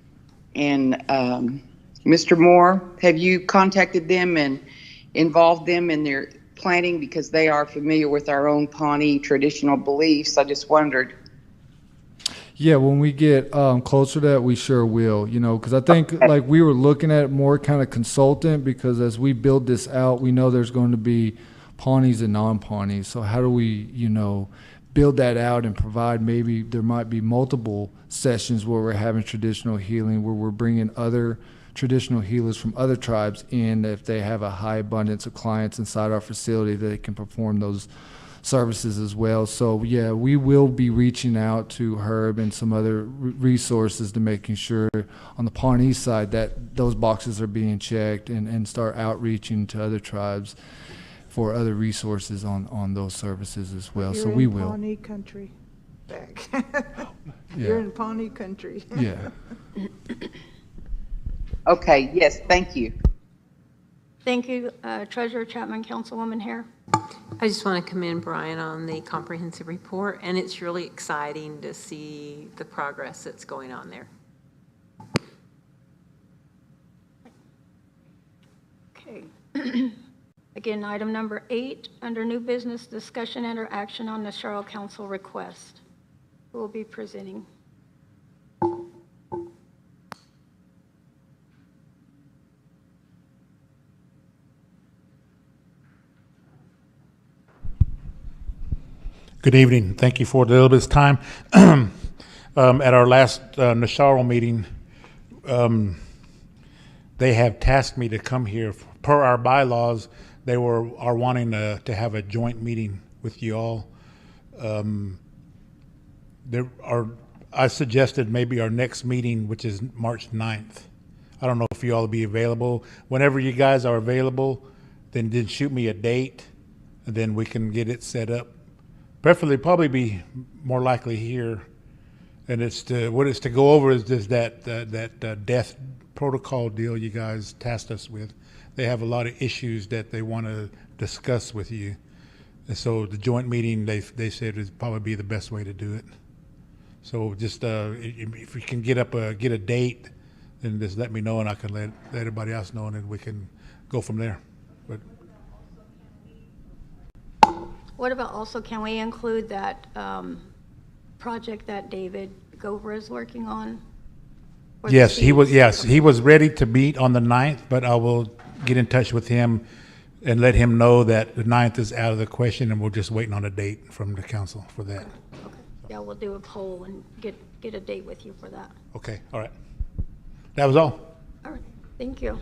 and Mr. Moore? Have you contacted them and involved them in their planning, because they are familiar with our own Pawnee traditional beliefs? I just wondered. Yeah, when we get closer to that, we sure will, because I think like we were looking at more kind of consultant, because as we build this out, we know there's going to be Pawnees and non-Pawnees. So how do we, build that out and provide, maybe there might be multiple sessions where we're having traditional healing, where we're bringing other traditional healers from other tribes in, if they have a high abundance of clients inside our facility, that they can perform those services as well. So yeah, we will be reaching out to Herb and some other resources to making sure on the Pawnee side that those boxes are being checked, and start outreaching to other tribes for other resources on those services as well. So we will. Pawnee country. back. Yeah. You're in Pawnee country. Yeah. Okay, yes, thank you. Thank you, Treasurer Chapman, Councilwoman Hare. I just want to commend Brian on the comprehensive report, and it's really exciting to see the progress that's going on there. Okay. Again, item number 8, under new business, discussion and or action on the Charlotte Council request. Who will be presenting? Good evening. Thank you for the little bit of time. At our last Nasharo meeting, they have tasked me to come here. Per our bylaws, they are wanting to have a joint meeting with you all. I suggested maybe our next meeting, which is March 9th. I don't know if you all will be available. Whenever you guys are available, then shoot me a date, and then we can get it set up. Preferably, probably be more likely here, and what it's to go over is just that death protocol deal you guys tasked us with. They have a lot of issues that they want to discuss with you, and so the joint meeting they said would probably be the best way to do it. So just if we can get a date, then just let me know, and I can let everybody else know, and then we can go from there. But What about also, can we include that project that David Gover is working on? Or the yes, he was. seeds? Yes, he was ready to meet on the 9th, but I will get in touch with him and let him know that the 9th is out of the question, and we're just waiting on a date from the council for that. Okay. Yeah, we'll do a poll and get a date with you for that. Okay. All right. That was all. All right, thank you.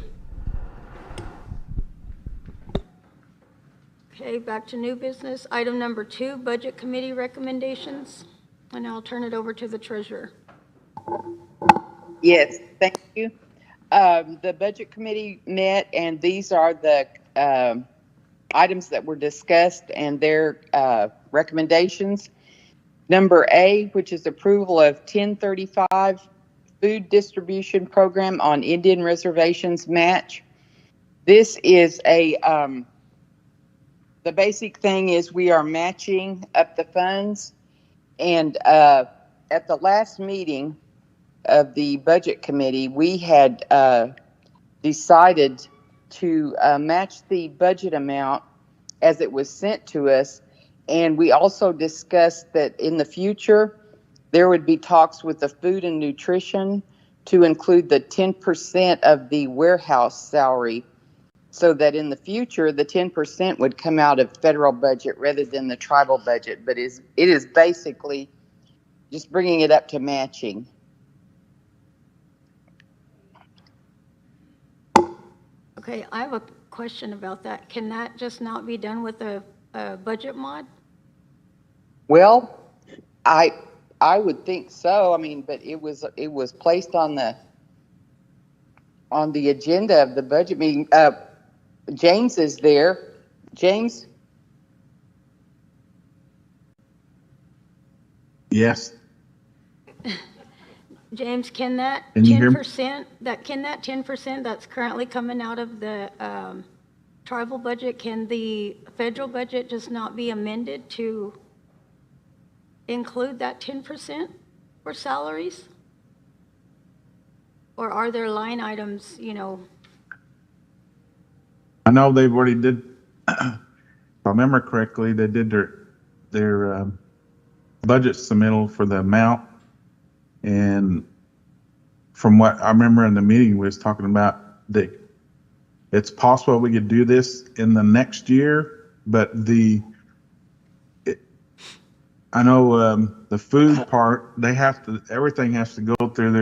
Okay, back to new business. Item number 2, Budget Committee recommendations. And I'll turn it over to the treasurer. Yes, thank you. The Budget Committee met, and these are the items that were discussed and their recommendations. Number A, which is approval of 1035 food distribution program on Indian reservations match. This is the basic thing is we are matching up the funds, and at the last meeting of the Budget Committee, we had decided to match the budget amount as it was sent to us, and we also discussed that in the future there would be talks with the Food and Nutrition to include the 10% of the warehouse salary, so that in the future, the 10% would come out of federal budget rather than the tribal budget. But it is basically just bringing it up to matching. Okay, I have a question about that. Can that just not be done with a budget mod? Well, I would think so. I mean, but it was placed on the agenda of the budget meeting. James is there. James? Yes. James, can that Can you hear me? 10%, that 10% that's currently coming out of the tribal budget, can the federal budget just not be amended to include that 10% for salaries? Or are there line items, I know they've already did, if I remember correctly, they did their budget submittal for the amount. And from what I remember in the meeting, we was talking about that it's possible we could do this in the next year, but I know the food part, everything has to go through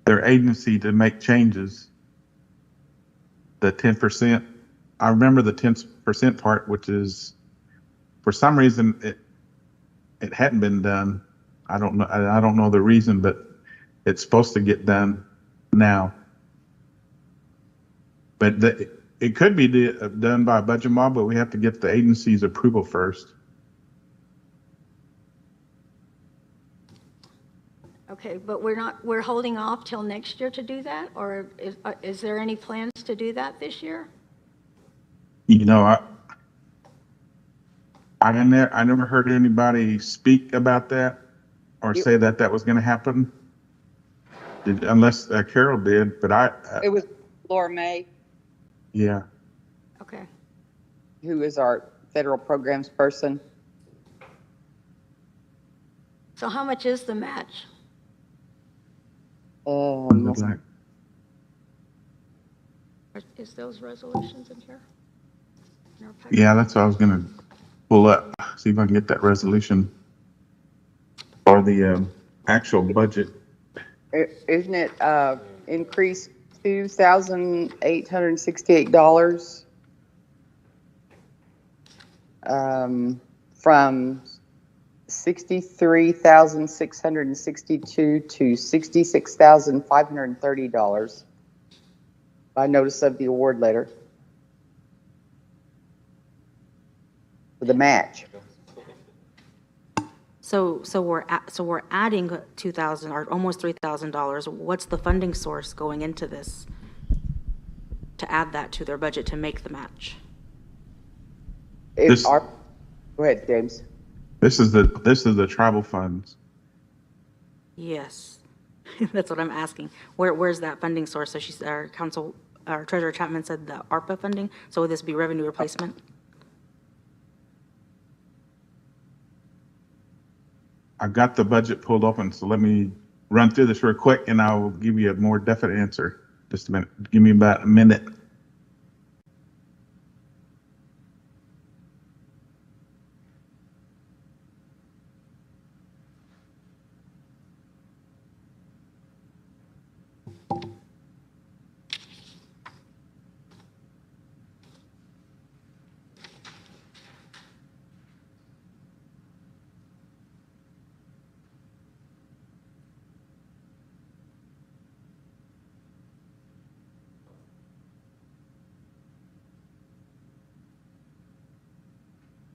their agency to make changes. The 10%, I remember the 10% part, which is, for some reason, it hadn't been done. I don't know the reason, but it's supposed to get done now. But it could be done by a budget mob, but we have to get the agency's approval first. Okay, but we're holding off till next year to do that? Or is there any plans to do that this year? You know, I never heard anybody speak about that or say that that was going to happen, unless Carol did. But It was Laura May, yeah. Okay. who is our federal programs person. So how much is the match? Is those resolutions in here? In our packet? Yeah, that's what I was going to pull up, see if I can get that resolution or the actual budget. Isn't it increased $2,868 from $63,662 to $66,530 by notice of the award letter for the match. So we're adding $2,000 or almost $3,000. What's the funding source going into this to add that to their budget to make the match? Go ahead, James. This is the tribal funds. Yes, that's what I'm asking. Where's that funding source? So our Treasurer Chapman said the ARPA funding. So would this be revenue replacement? I've got the budget pulled open, so let me run through this real quick and I'll give you a more definite answer. Just a minute. Give me about a minute.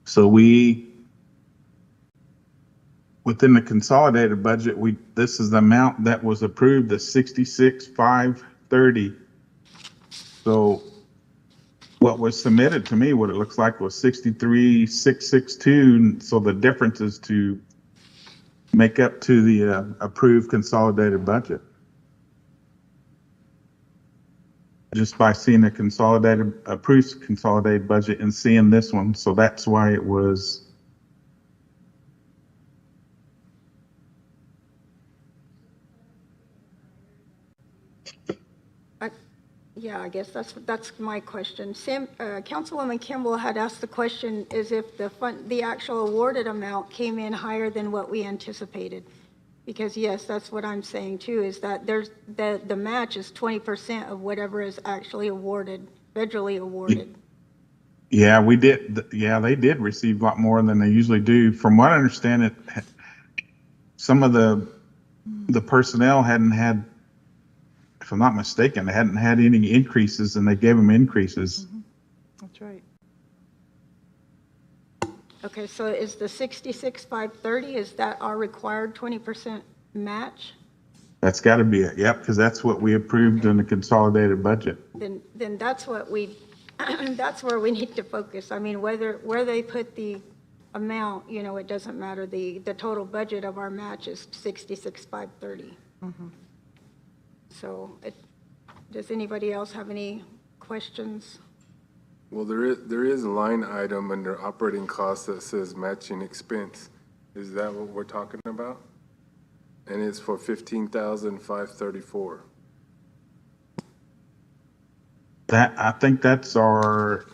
So within the consolidated budget, this is the amount that was approved, the 66,530. So what was submitted to me, what it looks like was 63,662. So the difference is to make up to the approved consolidated budget. Just by seeing a approved consolidated budget and seeing this one. So that's why it was. Yeah, I guess that's my question. Councilwoman Kimball had asked the question is if the actual awarded amount came in higher than what we anticipated. Because yes, that's what I'm saying too, is that the match is 20% of whatever is actually awarded, federally awarded. Yeah, we did. Yeah, they did receive a lot more than they usually do. From what I understand, some of the personnel hadn't had, if I'm not mistaken, they hadn't had any increases, and they gave them increases. Mm-hmm. That's right. Okay, so is the 66,530, is that our required 20% match? That's got to be it. Yep, because that's what we approved in the consolidated budget. Then that's what that's where we need to focus. I mean, where they put the amount, it doesn't matter. The total budget of our match is 66,530. Mm-hmm. So does anybody else have any questions? Well, there is a line item under operating costs that says matching expense. Is that what we're talking about? And it's for $15,534. I think that's our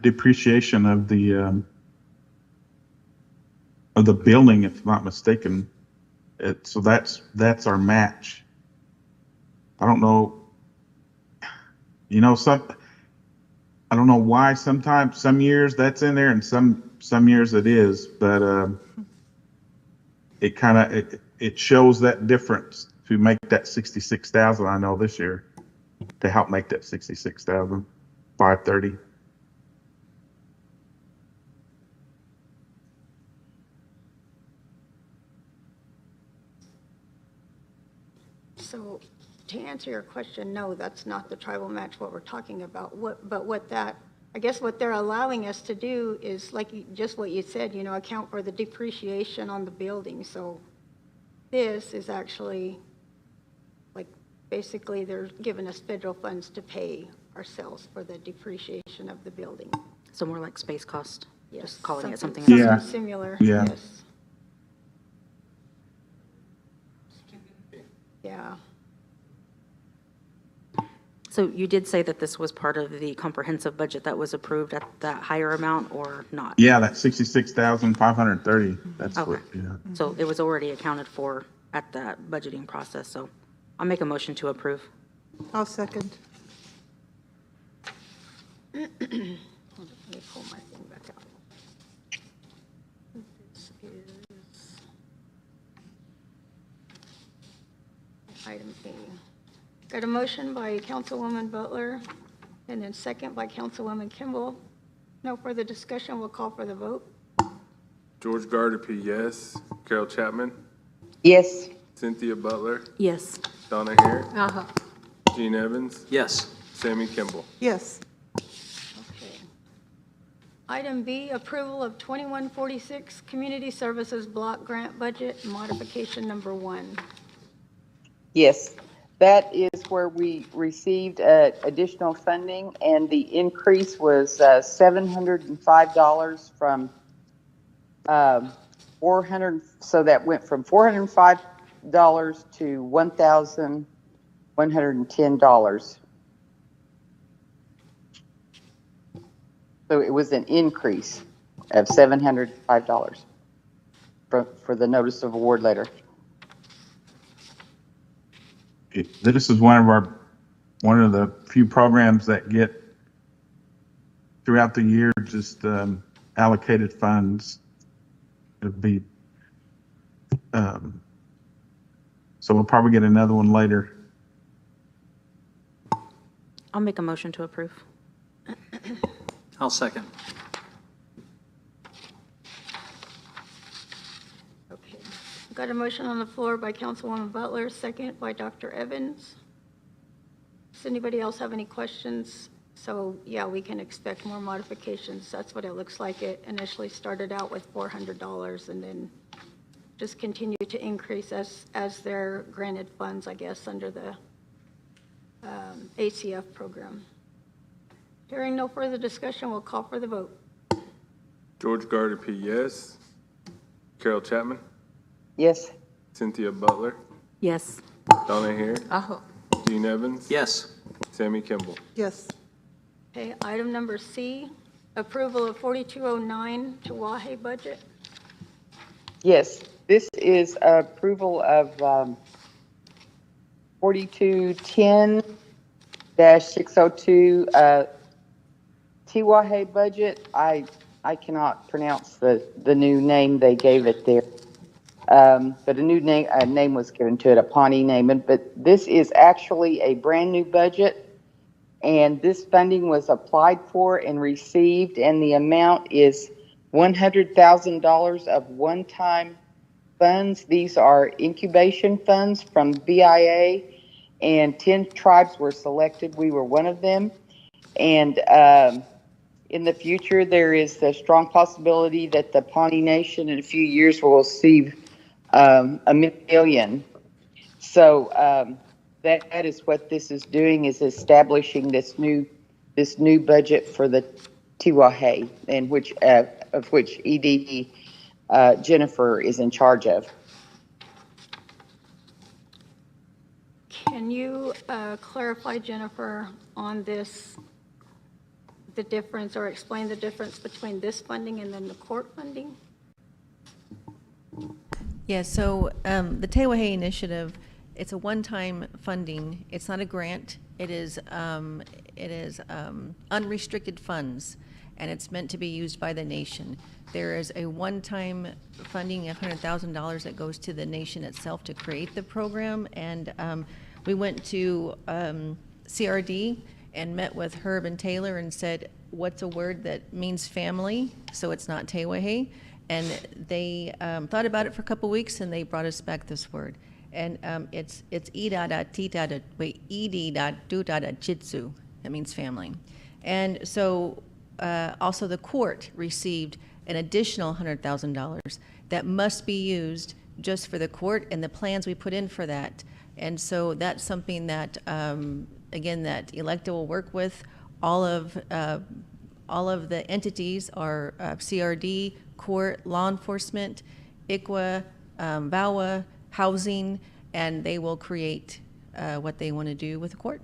depreciation of the building, if I'm not mistaken. So that's our match. I don't know. I don't know why sometimes, some years that's in there and some years it is, but it shows that difference to make that 66,000. I know this year to help make that 66,530. So to answer your question, no, that's not the tribal match what we're talking about. But what that, I guess what they're allowing us to do is like just what you said, account for the depreciation on the building. So this is actually like basically they're giving us federal funds to pay ourselves for the depreciation of the building. So more like space cost, Yes, just calling it something Yeah. else. Similar, Yeah. yes. Yeah. So you did say that this was part of the comprehensive budget that was approved at that higher amount or not? Yeah, that's 66,530. That's Okay. what, yeah. So it was already accounted for at that budgeting process, so I'll make a motion to approve. I'll second. Hold on, let me pull my thing back out. This is item A. Got a motion by Councilwoman Butler and then second by Councilwoman Kimball. No further discussion. We'll call for the vote. George Gardapi, yes. Carol Chapman, Yes. Cynthia Butler, Yes. Donna Hare, Uh-huh. Gene Evans, Yes. Sammy Kimball. Yes. Okay. Item B, approval of 2146 Community Services Block Grant Budget Modification Number 1. Yes, that is where we received additional funding, and the increase was $705 from 400. So that went from $405 to $1,110. So it was an increase of $705 for the notice of award letter. This is one of the few programs that get throughout the year just allocated funds to be. So we'll probably get another one later. I'll make a motion to approve. I'll second. Okay. Got a motion on the floor by Councilwoman Butler, second by Dr. Evans. Does anybody else have any questions? So, yeah, we can expect more modifications. That's what it looks like. It initially started out with $400 and then just continue to increase as they're granted funds, I guess, under the ACF program. Hearing no further discussion, we'll call for the vote. George Gardapi, yes. Carol Chapman, Yes. Cynthia Butler, Yes. Donna Hare, Uh-huh. Gene Evans, Yes. Sammy Kimball. Yes. Okay, item number C, approval of 4209 Chihuahua budget. Yes, this is approval of 4210-602 Tiwahe budget. I cannot pronounce the new name they gave it there. But a new name was given to it, a Pawnee name. But this is actually a brand new budget. And this funding was applied for and received, and the amount is $100,000 of one-time funds. These are incubation funds from BIA, and 10 tribes were selected. We were one of them. And in the future, there is a strong possibility that the Pawnee Nation in a few years will receive $1 million. So that is what this is doing, is establishing this new budget for the Tiwahe, and which ED Jennifer is in charge of. Can you clarify, Jennifer, on this, the difference, or explain the difference between this funding and then the court funding? Yeah, so the Tewahe Initiative, it's a one-time funding. It's not a grant. It is unrestricted funds, and it's meant to be used by the nation. There is a one-time funding of $100,000 that goes to the nation itself to create the program, and we went to CRD and met with Herb and Taylor and said, what's a word that means family, so it's not Tewahe? And they thought about it for a couple weeks, and they brought us back this word. And it's ed.do.jitsu. That means family. And so also the court received an additional $100,000 that must be used just for the court and the plans we put in for that. And so that's something that, again, that elected will work with. All of the entities are CRD, court, law enforcement, ICWA, VAWA, housing, and they will create what they want to do with the court.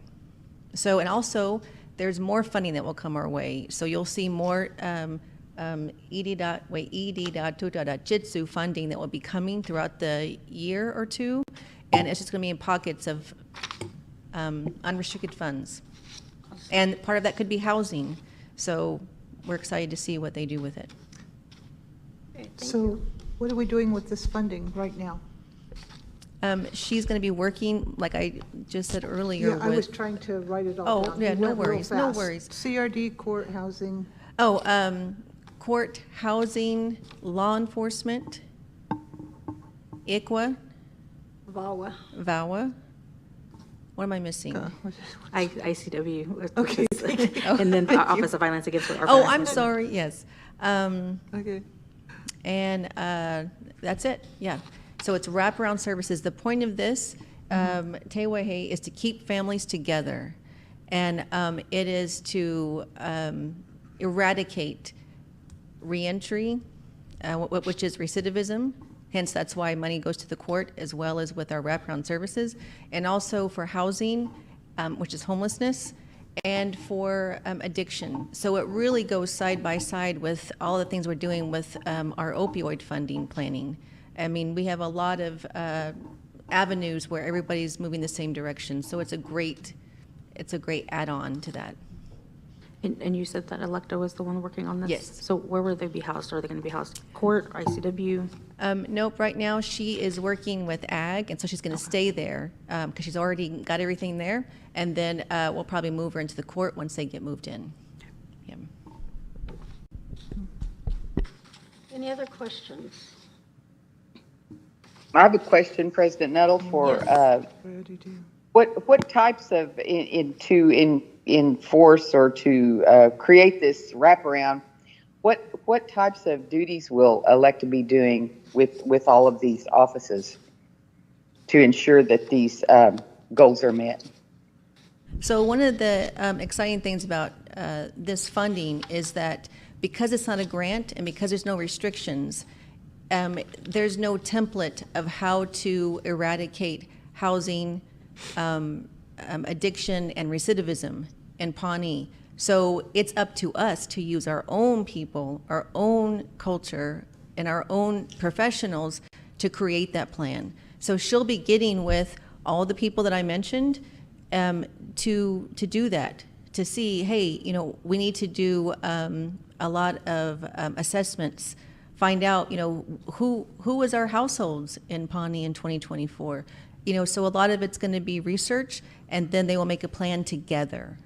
So, and also, there's more funding that will come our way. So you'll see more ed.jitsu funding that will be coming throughout the year or two, and it's just going to be in pockets of unrestricted funds. And part of that could be housing. So we're excited to see what they do with it. So what are we doing with this funding right now? She's going to be working, like I just said earlier, Yeah, I was trying to write it all Oh, down. yeah, You no went real worries, no fast. worries. CRD, court, housing. Oh, court, housing, law enforcement, ICWA, VAWA. VAWA. What am I missing? ICW. Okay, And then the Office of Violence Against Women. Oh, I'm sorry, yes. okay. And that's it, yeah. So it's wraparound services. The point of this, Tewehe, is to keep families together. And it is to eradicate reentry, which is recidivism. Hence, that's why money goes to the court as well as with our wraparound services. And also for housing, which is homelessness, and for addiction. So it really goes side by side with all the things we're doing with our opioid funding planning. I mean, we have a lot of avenues where everybody's moving the same direction. So it's a great add-on to that. And you said that Electa was the one working on this? Yes. So where will they be housed? Are they going to be housed court, ICW? Nope, right now she is working with AG, and so she's going to stay there because she's already got everything there. And then we'll probably move her into the court once they get moved in. Yeah. Any other questions? I have a question, President Nuttall, for what types of to enforce or to create this wraparound. What types of duties will Electa be doing with all of these offices to ensure that these goals are met? So one of the exciting things about this funding is that because it's not a grant and because there's no restrictions, there's no template of how to eradicate housing, addiction, and recidivism in Pawnee. So it's up to us to use our own people, our own culture, and our own professionals to create that plan. So she'll be getting with all the people that I mentioned to do that, to see, hey, you know, we need to do a lot of assessments, find out, you know, who is our households in Pawnee in 2024. You know, so a lot of it's going to be research, and then they will make a plan together,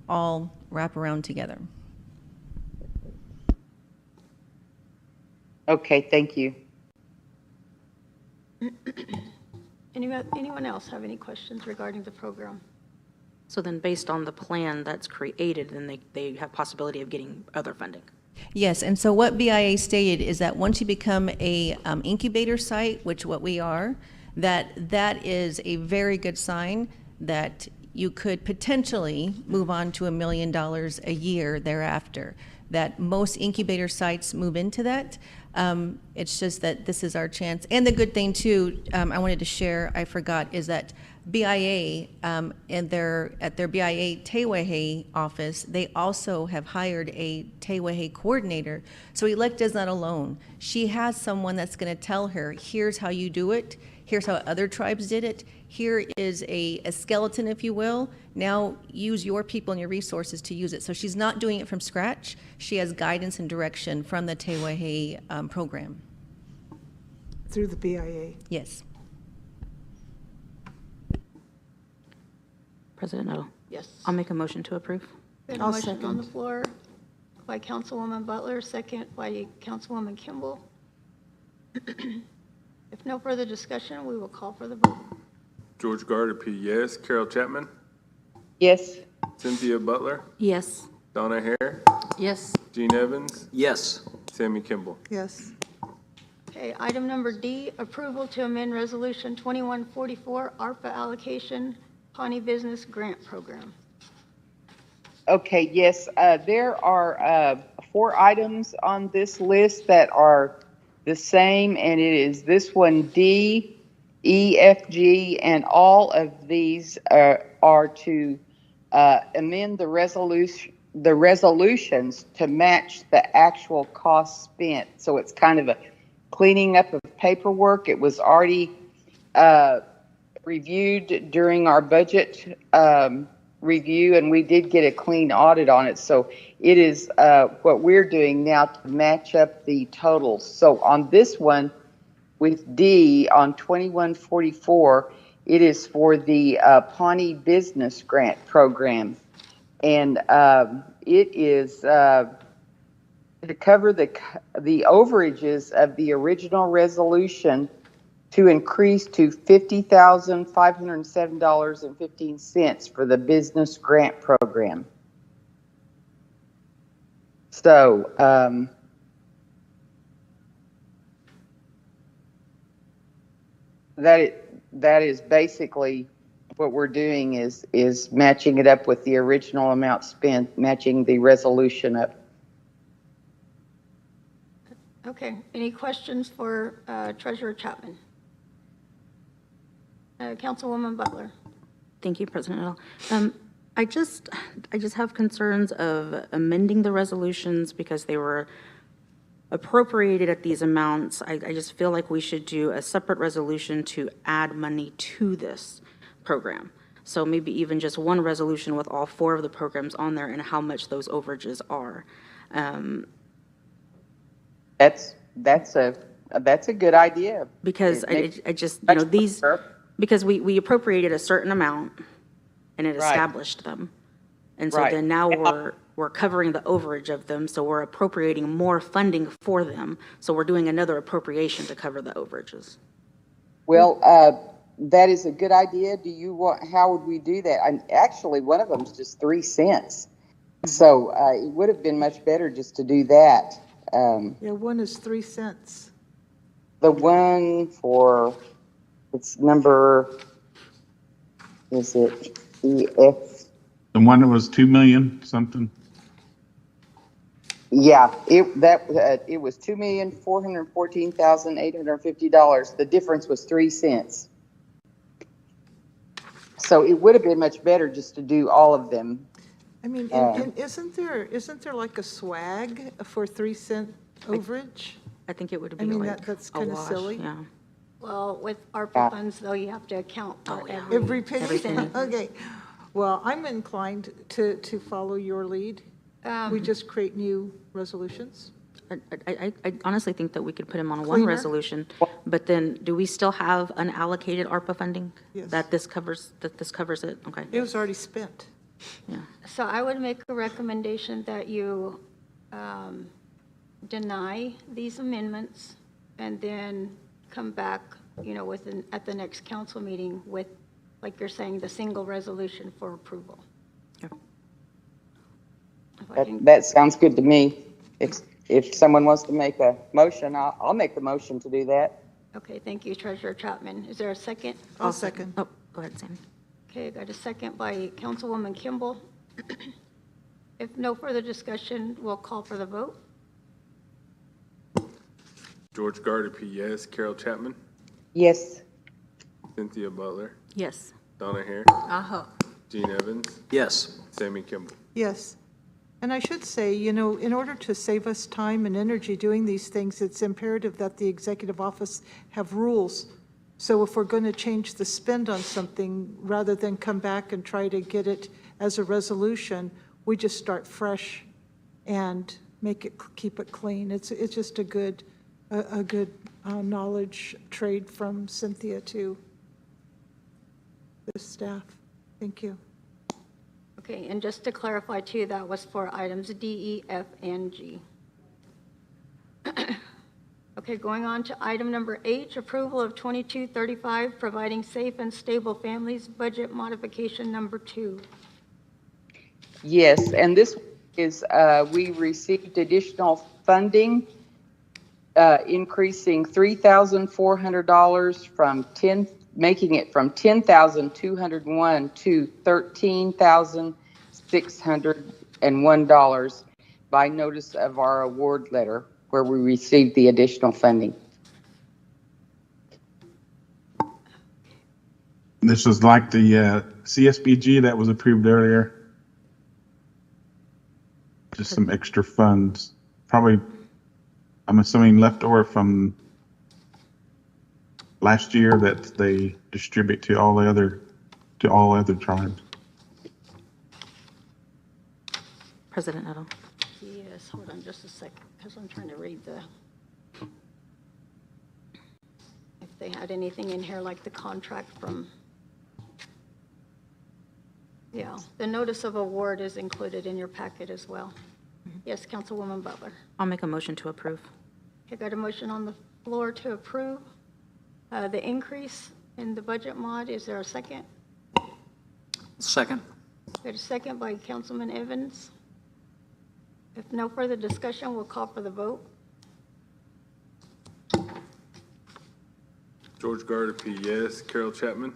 all wrap around together. Okay, thank you. Anyone else have any questions regarding the program? So then based on the plan that's created, then they have possibility of getting other funding. Yes, and so what BIA stated is that once you become a incubator site, which what we are, that is a very good sign that you could potentially move on to $1 million a year thereafter. That most incubator sites move into that. It's just that this is our chance. And the good thing too, I wanted to share, I forgot, is that BIA, at their BIA Tewehe office, they also have hired a Tewehe coordinator. So Electa's not alone. She has someone that's going to tell her, here's how you do it. Here's how other tribes did it. Here is a skeleton, if you will. Now use your people and your resources to use it. So she's not doing it from scratch. She has guidance and direction from the Tewehe program. Through the BIA. Yes. President Nuttall. Yes. I'll make a motion to approve. Been a I'll motion on the second. floor by Councilwoman Butler, second by Councilwoman Kimball. If If no further discussion, we will call for the vote. George Gardner, yes. Carol Chapman? Yes. Cynthia Butler? Yes. Donna Hare? Yes. Gene Evans? Yes. Sammy Kimball? Yes. Okay, item number D, approval to amend Resolution 2144, ARPA allocation, Pawnee Business Grant Program. Okay, yes, there are 4 items on this list that are the same, and it is this one, D, E, F, G, and all of these are to amend the resolutions to match the actual cost spent. So it's kind of a cleaning up of paperwork. It was already reviewed during our budget review, and we did get a clean audit on it. So it is what we're doing now to match up the totals. So on this one, with D on 2144, it is for the Pawnee Business Grant Program. And it is to cover the overages of the original resolution to increase to $50,507.15 for the business grant program. So, that is basically what we're doing is matching it up with the original amount spent, matching the resolution up. Okay, any questions for Treasurer Chapman? Councilwoman Butler. Thank you, President Hill. I just have concerns of amending the resolutions because they were appropriated at these amounts. I just feel like we should do a separate resolution to add money to this program. So maybe even just one resolution with all 4 of the programs on there and how much those overages are. That's a good idea. Because I just, you know, these, because we appropriated a certain amount and it established them. And so then now we're covering the overage of them, so we're appropriating more funding for them. So we're doing another appropriation to cover the overages. Well, that is a good idea. How would we do that? Actually, one of them is just 3 cents. So it would have been much better just to do that. Yeah, one is 3 cents. The one for, it's number, is it EF? The one that was 2 million something. Yeah, it was $2,414,850. The difference was 3 cents. So it would have been much better just to do all of them. I mean, and isn't there like a swag for 3 cent overage? I think it would be I mean, like that's a kind of wash, silly. yeah. Well, with ARPA funds, though, you have to account for Every penny? Everything. Okay. Well, I'm inclined to follow your lead. We just create new resolutions. I honestly think that we could put him on one Cleaner? resolution, but then do we still have unallocated ARPA funding? Yes. That this covers it? Okay. It was already spent. Yeah. So I would make a recommendation that you deny these amendments and then come back, you know, at the next council meeting with, like you're saying, the single resolution for approval. Yeah. If I can- That sounds good to me. If someone wants to make a motion, I'll make the motion to do that. Okay, thank you, Treasurer Chapman. Is there a second? I'll second. Oh, go ahead, Sammy. Okay, I got a second by Councilwoman Kimball. If no further discussion, we'll call for the vote. George Gardner, yes. Carol Chapman? Yes. Cynthia Butler? Yes. Donna Hare? Gene Evans? Yes. Sammy Kimball? Yes. And I should say, you know, in order to save us time and energy doing these things, it's imperative that the executive office have rules. So if we're going to change the spend on something, rather than come back and try to get it as a resolution, we just start fresh and keep it clean. It's just a good knowledge trade from Cynthia to the staff. Thank you. Okay, and just to clarify too, that was for items D, E, F, and G. Okay, going on to item number H, approval of 2235, providing safe and stable families, budget modification number 2. Yes, and this is, we received additional funding, increasing $3,400 from 10, making it from 10,201 to $13,601 by notice of our award letter where we received the additional funding. This is like the CSBG that was approved earlier. Just some extra funds, probably, I'm assuming leftover from last year that they distribute to all other tribes. President Edel. Yes, hold on just a second, because I'm trying to read if they had anything in here like the contract from, yeah, the notice of award is included in your packet as well. Yes, Councilwoman Butler. I'll make a motion to approve. I got a motion on the floor to approve the increase in the budget mod. Is there a second? Second. Got a second by Councilman Evans. If no further discussion, we'll call for the vote. George Gardapi, yes. Carol Chapman,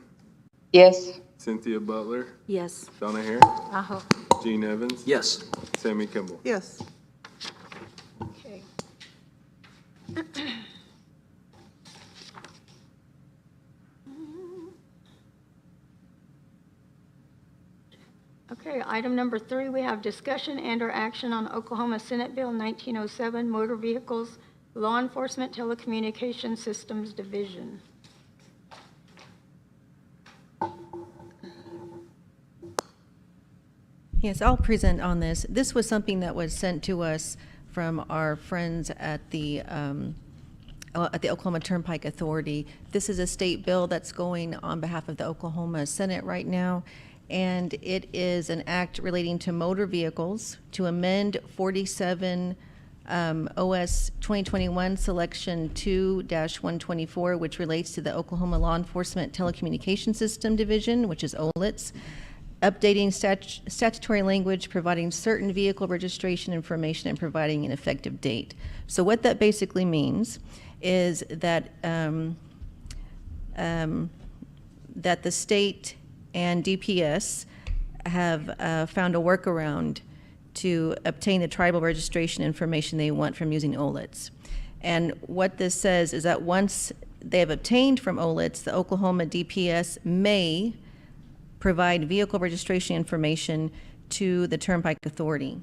Yes. Cynthia Butler, Yes. Donna Hare, Aho. Gene Evans, Yes. Sammy Kimball. Yes. Okay. Okay, item number 3, we have discussion and/or action on Oklahoma Senate Bill 1907, Motor Vehicles Law Enforcement Telecommunications Systems Division. Yes, I'll present on this. This was something that was sent to us from our friends at the Oklahoma Turnpike Authority. This is a state bill that's going on behalf of the Oklahoma Senate right now, and it is an act relating to motor vehicles to amend 47 OS 2021 Selection 2-124, which relates to the Oklahoma Law Enforcement Telecommunication System Division, which is OLITS, updating statutory language, providing certain vehicle registration information, and providing an effective date. So what that basically means is that that the state and DPS have found a workaround to obtain the tribal registration information they want from using OLITS. And what this says is that once they have obtained from OLITS, the Oklahoma DPS may provide vehicle registration information to the Turnpike Authority.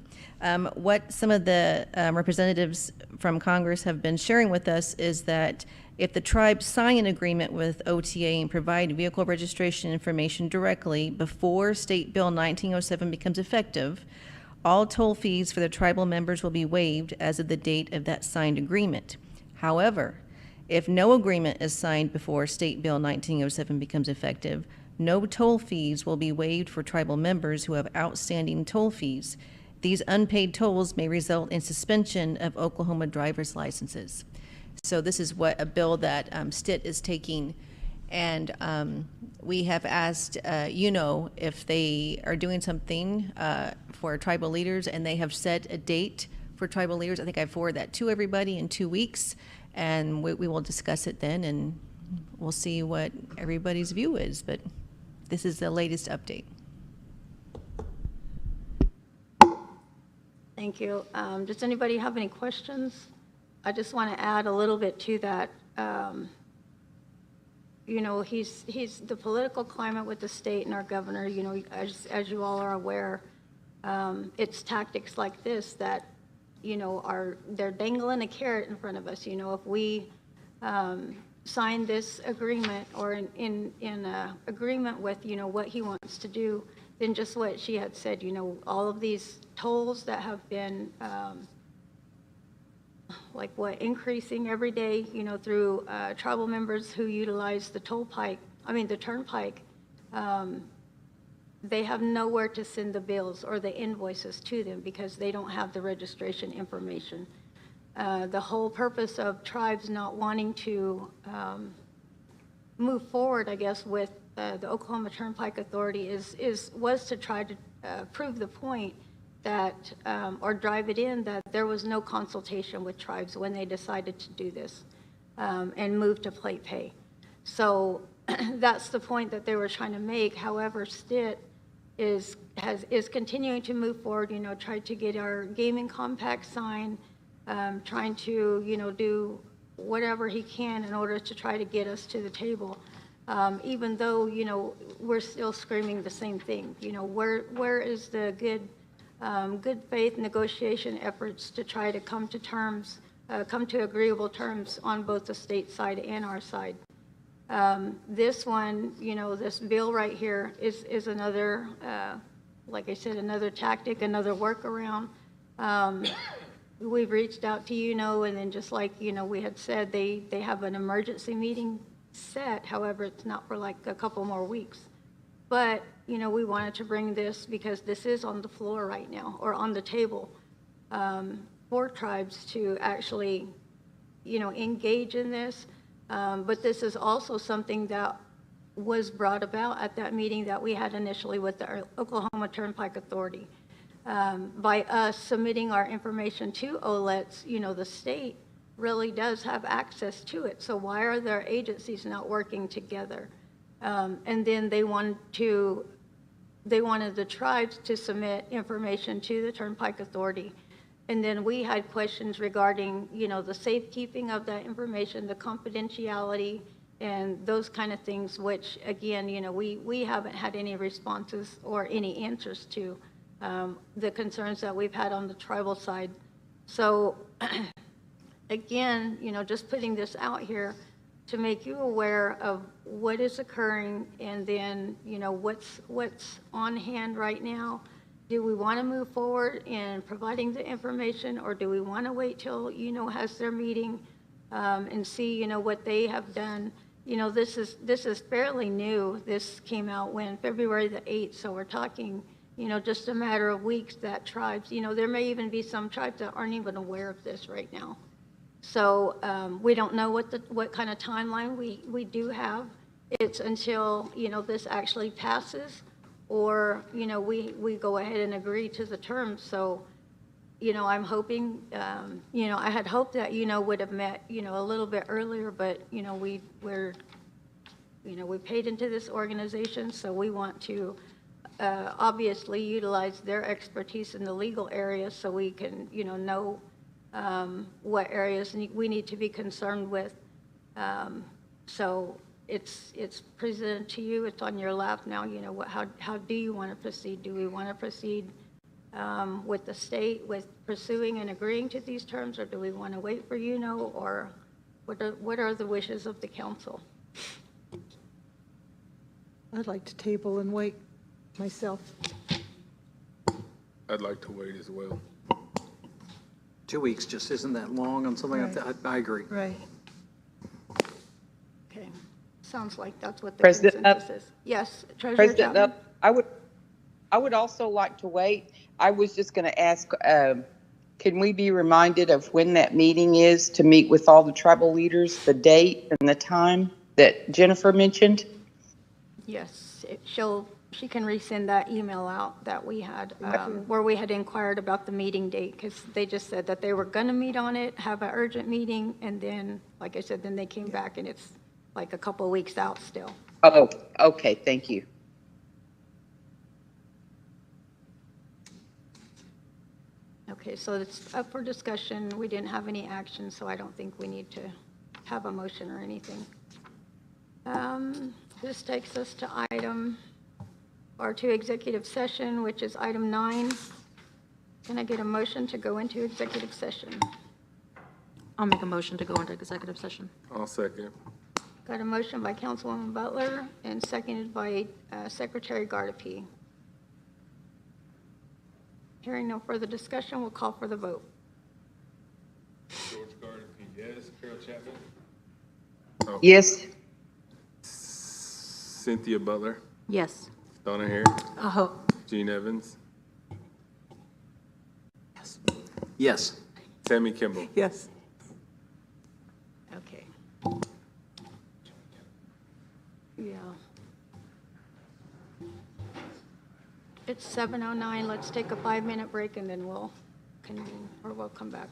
What some of the representatives from Congress have been sharing with us is that if the tribes sign an agreement with OTA and provide vehicle registration information directly before State Bill 1907 becomes effective, all toll fees for the tribal members will be waived as of the date of that signed agreement. However, if no agreement is signed before State Bill 1907 becomes effective, no toll fees will be waived for tribal members who have outstanding toll fees. These unpaid tolls may result in suspension of Oklahoma driver's licenses. So this is what a bill that STIT is taking, and we have asked, if they are doing something for tribal leaders, and they have set a date for tribal leaders. I think I forwarded that to everybody in 2 weeks, and we will discuss it then, and we'll see what everybody's view is, but this is the latest update. Thank you. Does anybody have any questions? I just want to add a little bit to that. He's the political climate with the state and our governor, as you all are aware, it's tactics like this that, they're dangling a carrot in front of us. If we sign this agreement or in agreement with, what he wants to do, then just what she had said, all of these tolls that have been increasing every day, through tribal members who utilize the turnpike, they have nowhere to send the bills or the invoices to them because they don't have the registration information. the whole purpose of tribes not wanting to move forward, I guess, with the Oklahoma Turnpike Authority was to try to prove the point that, or drive it in, that there was no consultation with tribes when they decided to do this and move to plate pay. So that's the point that they were trying to make. However, Stitt is continuing to move forward, try to get our gaming compact signed, trying to, do whatever he can in order to try to get us to the table. Even though, we're still screaming the same thing. Where is the good faith negotiation efforts to try to come to terms, come to agreeable terms on both the state side and our side? This one, this bill right here is another, like I said, another tactic, another workaround. We've reached out to and then just like, we had said, they have an emergency meeting set. However, it's not for like a couple more weeks. But, we wanted to bring this because this is on the floor right now, or on the table, for tribes to actually, engage in this. But this is also something that was brought about at that meeting that we had initially with the Oklahoma Turnpike Authority. By us submitting our information to OLETS, the state really does have access to it. So why are their agencies not working together? And then they wanted the tribes to submit information to the Turnpike Authority. And then we had questions regarding, the safekeeping of that information, the confidentiality, and those kind of things, which, again, we haven't had any responses or any answers to the concerns that we've had on the tribal side. So, again, just putting this out here to make you aware of what is occurring, and then, what's on hand right now. Do we want to move forward in providing the information, or do we want to wait till, has their meeting and see, what they have done? This is fairly new. This came out when February the 8th, so we're talking, just a matter of weeks that tribes, there may even be some tribes that aren't even aware of this right now. So we don't know what kind of timeline we do have. It's until, this actually passes, or, we go ahead and agree to the terms. So, I'm hoping, I had hoped that, would have met, a little bit earlier, but, we paid into this organization, so we want to obviously utilize their expertise in the legal area so we can, know what areas we need to be concerned with. So it's presented to you. It's on your lap now. How do you want to proceed? Do we want to proceed with the state with pursuing and agreeing to these terms, or do we want to wait for or what are the wishes of the council? I'd like to table and wait myself. I'd like to wait as well. 2 weeks just isn't that long on something like that. I agree. Right. Okay, sounds like that's what the President consensus is. Yes, Treasurer President, Chapman? I would also like to wait. I was just going to ask, can we be reminded of when that meeting is to meet with all the tribal leaders, the date and the time that Jennifer mentioned? Yes, she can resend that email out that we had, where we had inquired about the meeting date, because they just said that they were going to meet on it, have an urgent meeting, and then, like I said, then they came back, and it's like a couple of weeks out still. Oh, okay, thank you. Okay, so it's up for discussion. We didn't have any action, so I don't think we need to have a motion or anything. This takes us to to executive session, which is item 9. Can I get a motion to go into executive session? I'll make a motion to go into executive session. I'll second. Got a motion by Councilwoman Butler and seconded by Secretary Gardepee. Hearing no further discussion, we'll call for the vote. George Gardner, yes. Carol Chapman? Yes. Cynthia Butler? Yes. Donna Hare? Oh, Gene Evans? Yes. Tammy Kimball. Yes. Okay. Yeah. It's 7:09. Let's take a 5-minute break and then we'll convene, or we'll come back.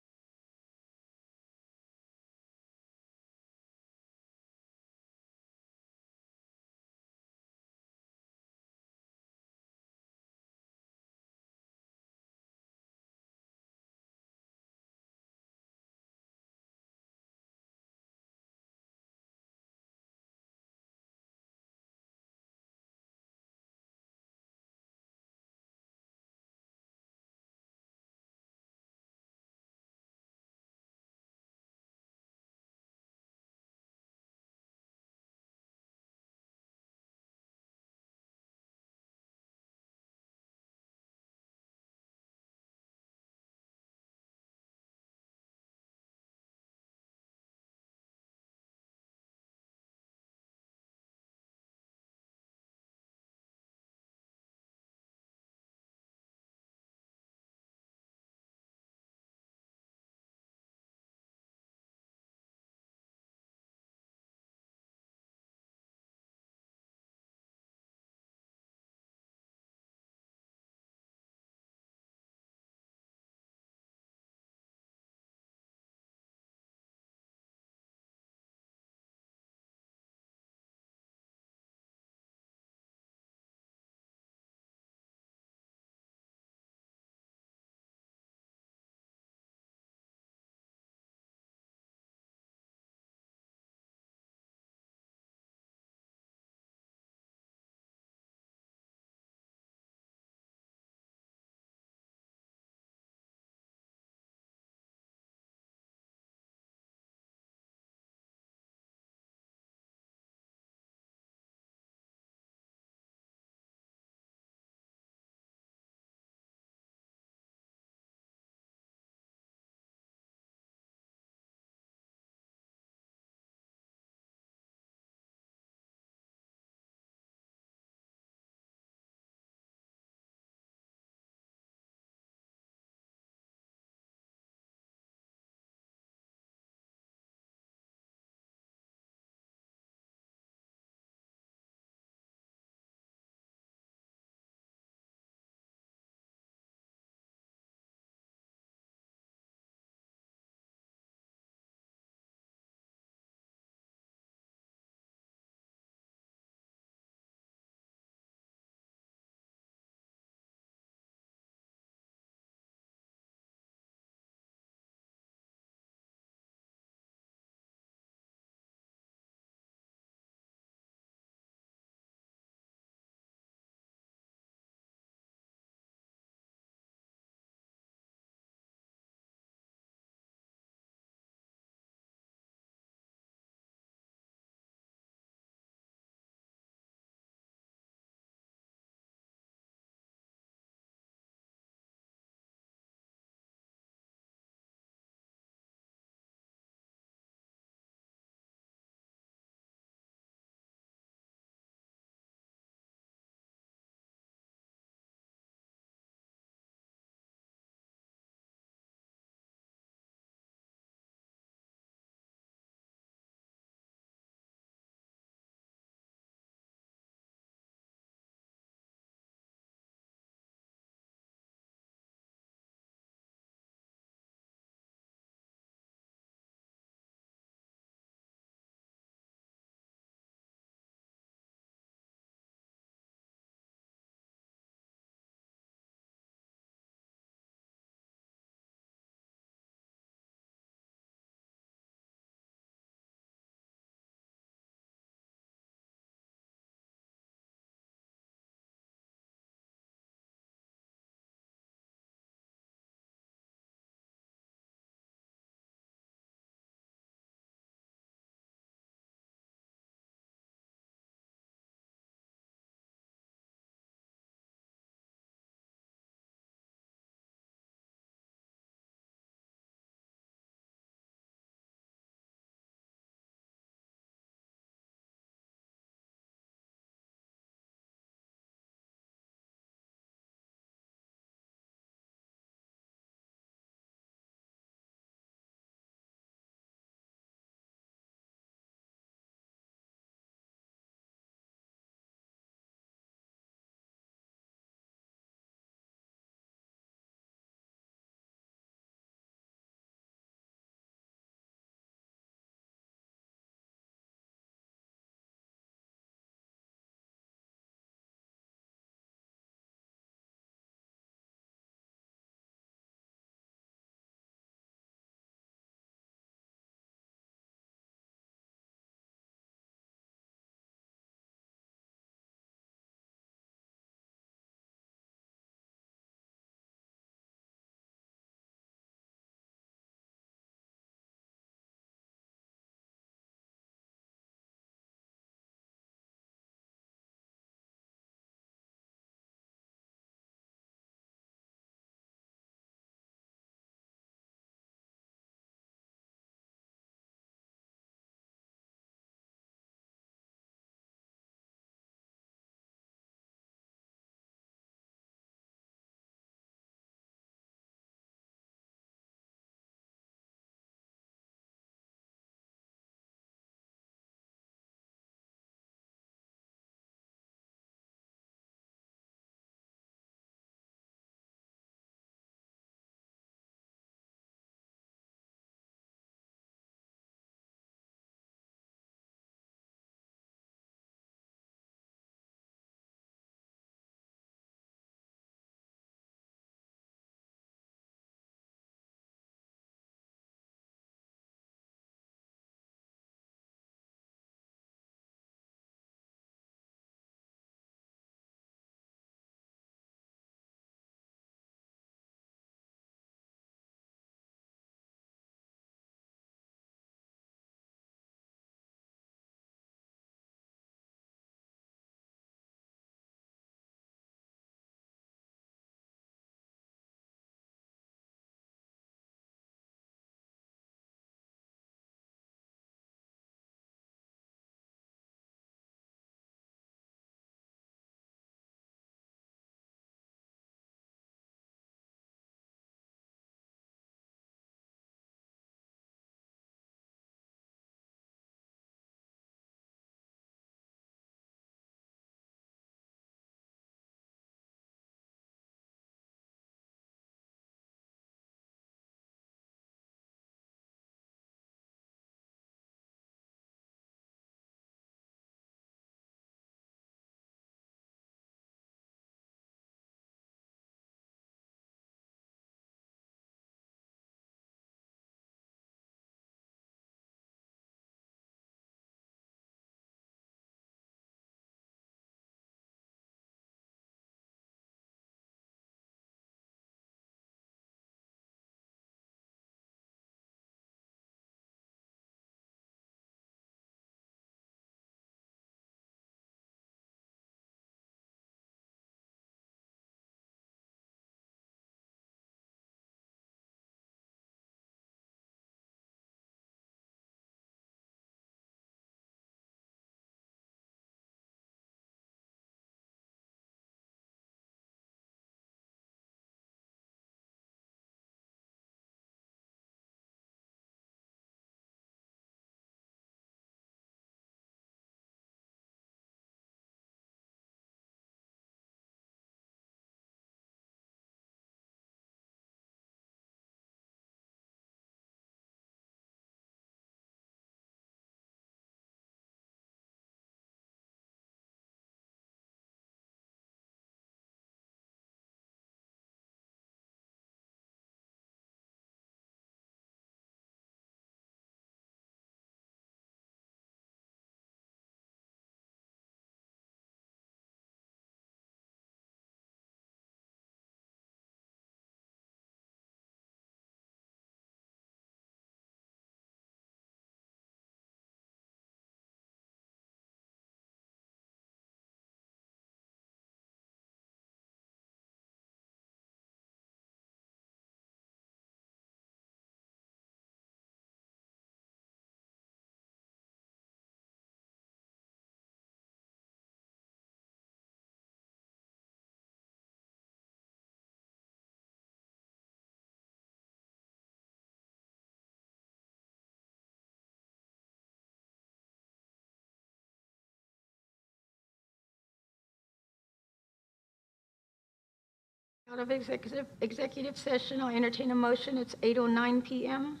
Out of executive session, I'll entertain a motion. It's 8:09 PM.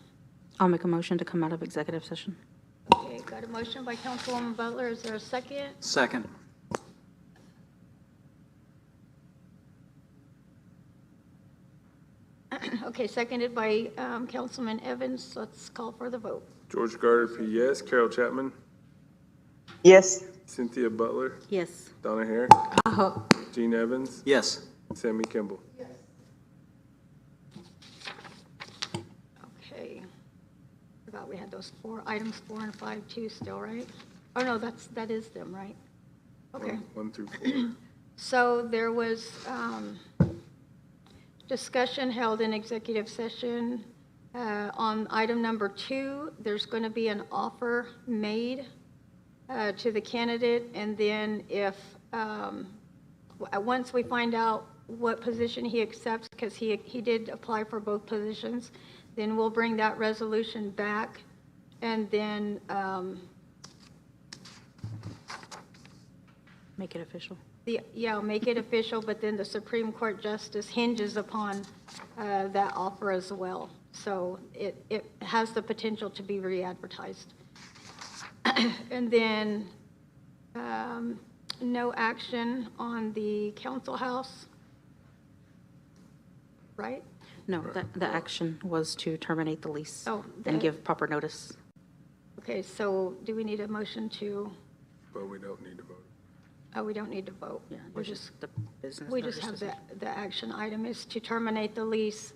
I'll make a motion to come out of executive session. Okay, got a motion by Councilwoman Butler. Is there a second? Second. Okay, seconded by Councilman Evans. Let's call for the vote. George Gardner, yes. Carol Chapman, Yes. Cynthia Butler, Yes. Donna Hare, Gene Evans, Yes. Sammy Kimball. Okay. Forgot we had those items 4 and 5 too still, right? Oh, no, that is them, right? Okay. 1 through 4. So there was discussion held in executive session on item number 2. There's going to be an offer made to the candidate, and then if, once we find out what position he accepts, because he did apply for both positions, then we'll bring that resolution back, and then Make it official. make it official, but then the Supreme Court justice hinges upon that offer as well. So it has the potential to be re-advertised. And then no action on the council house, right? No, the action was to terminate the lease Oh, and give proper notice. Okay, so do we need a motion to, But we don't need to vote. oh, we don't need to vote. Yeah, We're there's just the business. We just have the action item is to terminate the lease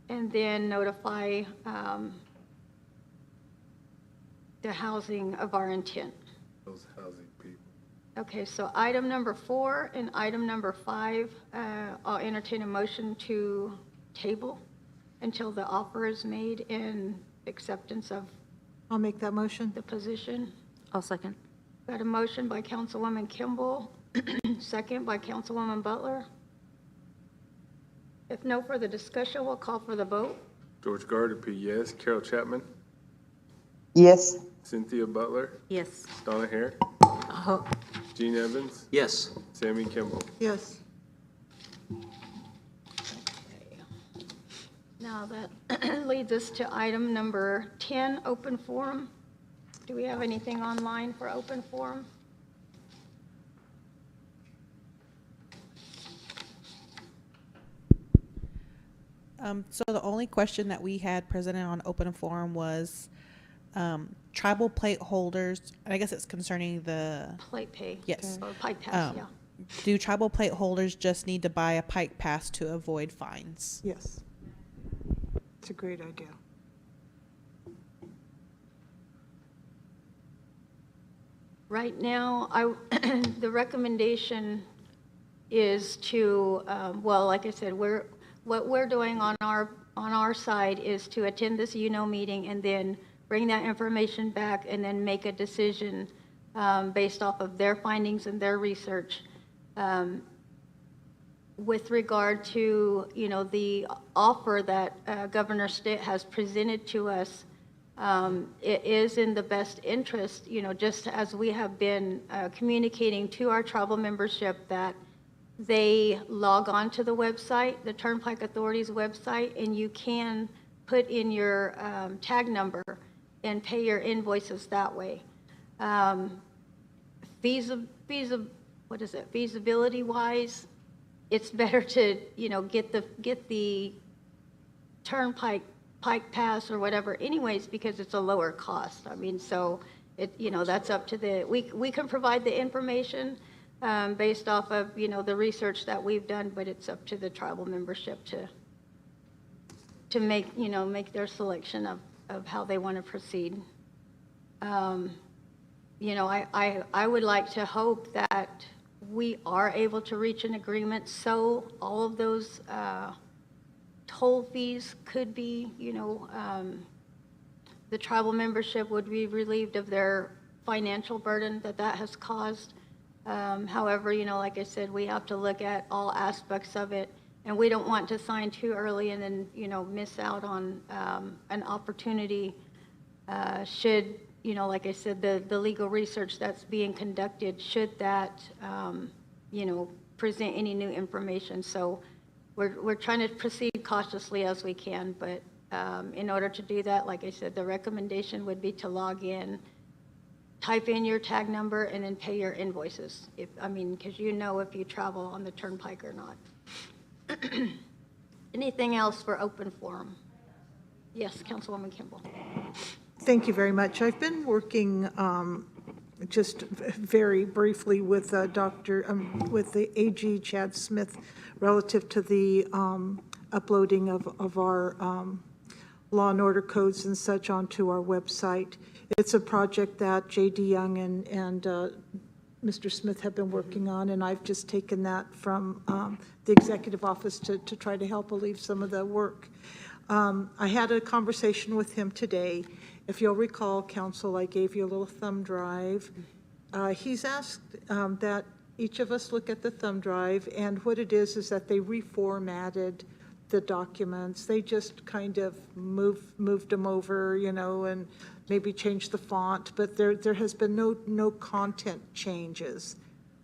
and then notify the housing of our intent. Those housing people. Okay, so item number 4 and item number 5, I'll entertain a motion to table until the offer is made in acceptance of I'll make that motion. the position. I'll second. Got a motion by Councilwoman Kimball, second by Councilwoman Butler. If no further discussion, we'll call for the vote. George Gardner, yes. Carol Chapman, Yes. Cynthia Butler, Yes. Donna Hare, Gene Evans, Yes. Sammy Kimball. Yes. Now that leads us to item number 10, open forum. Do we have anything online for open forum? So the only question that we had presented on open forum was tribal plate holders, and I guess it's concerning the, Plate pay. Yes. Or pike pass, yeah. do tribal plate holders just need to buy a pike pass to avoid fines? Yes. It's a great idea. Right now, the recommendation is to, well, like I said, what we're doing on our side is to attend this meeting and then bring that information back and then make a decision based off of their findings and their research. With regard to, the offer that Governor Stitt has presented to us, it is in the best interest, just as we have been communicating to our tribal membership that they log on to the website, the Turnpike Authority's website, and you can put in your tag number and pay your invoices that way. Feasibility-wise, it's better to, get the Turnpike Pike Pass or whatever anyways, because it's a lower cost. I mean, so that's up to we can provide the information based off of, the research that we've done, but it's up to the tribal membership to make, make their selection of how they want to proceed. I would like to hope that we are able to reach an agreement so all of those toll fees could be, the tribal membership would be relieved of their financial burden that has caused. However, like I said, we have to look at all aspects of it, and we don't want to sign too early and then, miss out on an opportunity should, like I said, the legal research that's being conducted, should that, present any new information. So we're trying to proceed cautiously as we can, but in order to do that, like I said, the recommendation would be to log in, type in your tag number, and then pay your invoices. Because you know if you travel on the turnpike or not. Anything else for open forum? Yes, Councilwoman Kimball. Thank you very much. I've been working just very briefly with with the AG Chad Smith relative to the uploading of our law and order codes and such onto our website. It's a project that J.D. Young and Mr. Smith have been working on, and I've just taken that from the executive office to try to help alleviate some of the work. I had a conversation with him today. If you'll recall, Council, I gave you a little thumb drive. He's asked that each of us look at the thumb drive, and what it is that they reformatted the documents. They just kind of moved them over, and maybe changed the font, but there has been no content changes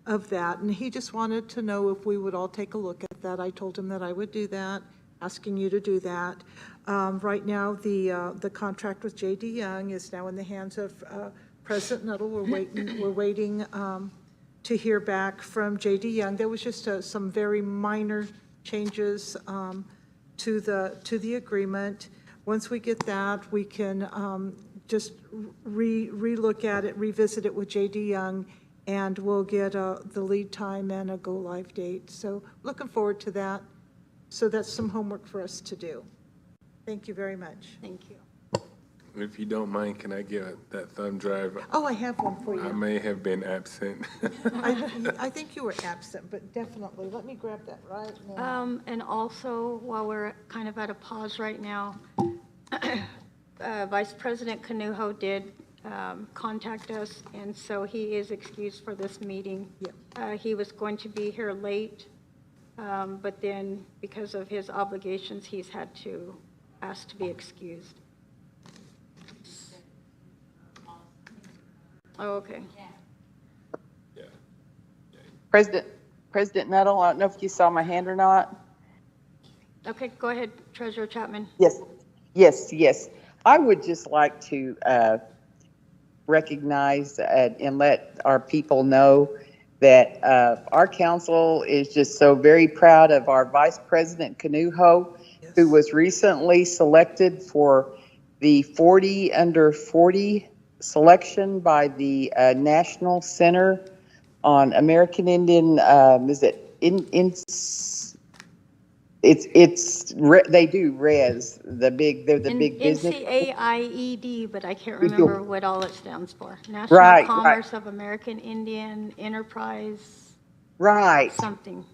of that. And he just wanted to know if we would all take a look at that. I told him that I would do that, asking you to do that. Right now, the contract with J.D. Young is now in the hands of President Nuttall. We're waiting to hear back from J.D. Young. There was just some very minor changes to the agreement. Once we get that, we can just re-look at it, revisit it with J.D. Young, and we'll get the lead time and a go-live date. So looking forward to that. So that's some homework for us to do. Thank you very much. Thank you. If you don't mind, can I get that thumb drive? Oh, I have one for you. I may have been absent. I think you were absent, but definitely. Let me grab that right now. And also, while we're kind of at a pause right now, Vice President Canujo did contact us, and so he is excused for this meeting. Yep. He was going to be here late, but then because of his obligations, he's had to ask to be excused. Oh, okay. President Nuttall, I don't know if you saw my hand or not. Okay, go ahead, Treasurer Chapman. Yes. I would just like to recognize and let our people know that our council is just so very proud of our Vice President Canujo, who was recently selected for the 40 under 40 selection by the National Center on American Indian. They do res they're the big business. NCAIED, but I can't remember what all it stands for. National Commerce of American Indian Enterprise. Right. Something.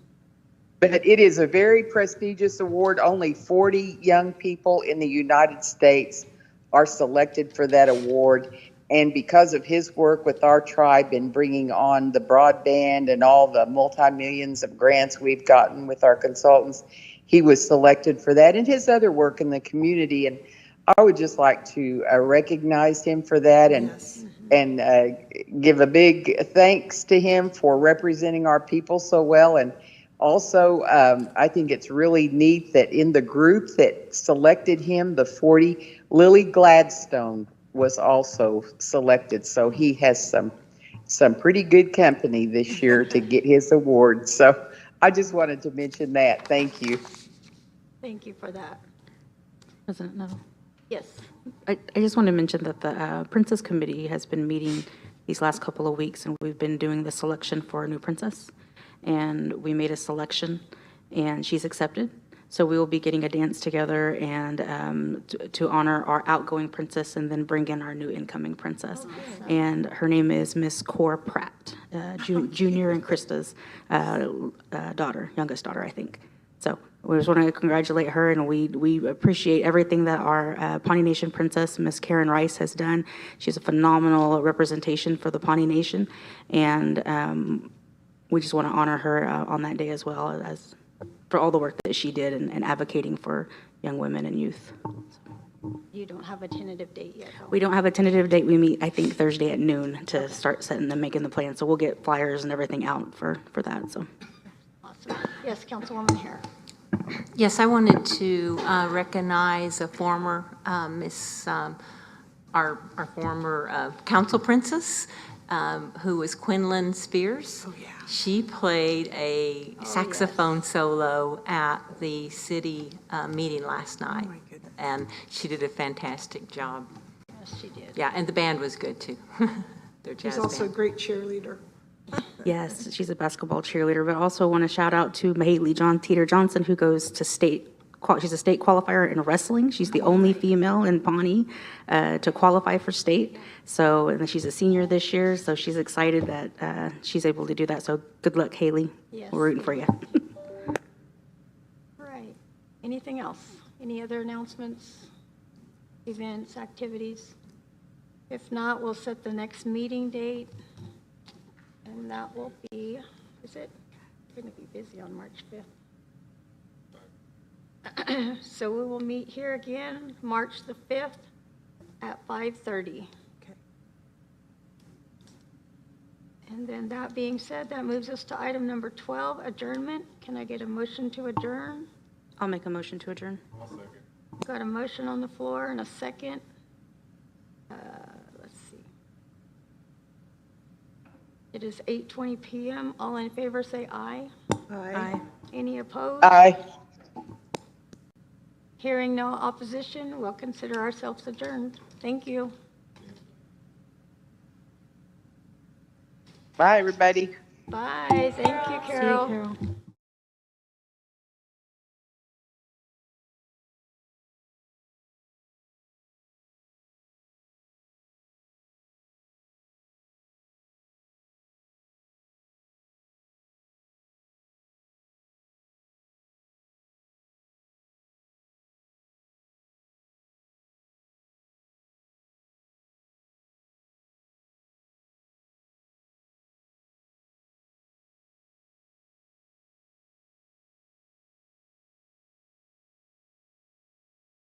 But it is a very prestigious award. Only 40 young people in the United States are selected for that award. And because of his work with our tribe in bringing on the broadband and all the multi-millions of grants we've gotten with our consultants, he was selected for that and his other work in the community. And I would just like to recognize him for that and give a big thanks to him for representing our people so well. And also, I think it's really neat that in the group that selected him, the 40, Lily Gladstone was also selected. So he has some pretty good company this year to get his award. So I just wanted to mention that. Thank you. Thank you for that. President Nuttall. Yes. I just want to mention that the Princess Committee has been meeting these last couple of weeks, and we've been doing the selection for a new princess. And we made a selection, and she's accepted. So we will be getting a dance together and to honor our outgoing princess and then bring in our new incoming princess. And her name is Miss Core Pratt, Junior and Krista's youngest daughter, I think. So we just want to congratulate her, and we appreciate everything that our Pawnee Nation princess, Miss Karen Rice, has done. She's a phenomenal representation for the Pawnee Nation, and we just want to honor her on that day as well as for all the work that she did and advocating for young women and youth. You don't have a tentative date yet, though. We don't have a tentative date. We meet, I think, Thursday at noon to start setting and making the plan. So we'll get flyers and everything out for that. So. Awesome. Yes, Councilwoman Hare. Yes, I wanted to recognize a former our former council princess, who was Quinlan Spears. Oh, yeah. She played a saxophone solo at the city meeting last night. Oh, my goodness. And she did a fantastic job. Yes, she did. Yeah, and the band was good, too. Their jazz She's also a band. great cheerleader. Yes, she's a basketball cheerleader, but also want to shout out to Mahaley John Teeter Johnson, who goes to she's a state qualifier in wrestling. She's the only female in Pawnee to qualify for state. So, and she's a senior this year, so she's excited that she's able to do that. So good luck, Haley. Yes. We're rooting for you. All right. Anything else? Any other announcements, events, activities? If not, we'll set the next meeting date. And that will be, is it? We're going to be busy on March 5th. So we will meet here again, March the 5th at 5:30. Okay. And then that being said, that moves us to item number 12, adjournment. Can I get a motion to adjourn? I'll make a motion to adjourn. Got a motion on the floor and a second. Let's see. It is 8:20 p.m. All in favor, say aye. Aye. Any opposed? Aye. Hearing no opposition, we'll consider ourselves adjourned. Thank you. Bye, everybody. Bye. Thank you, Carol.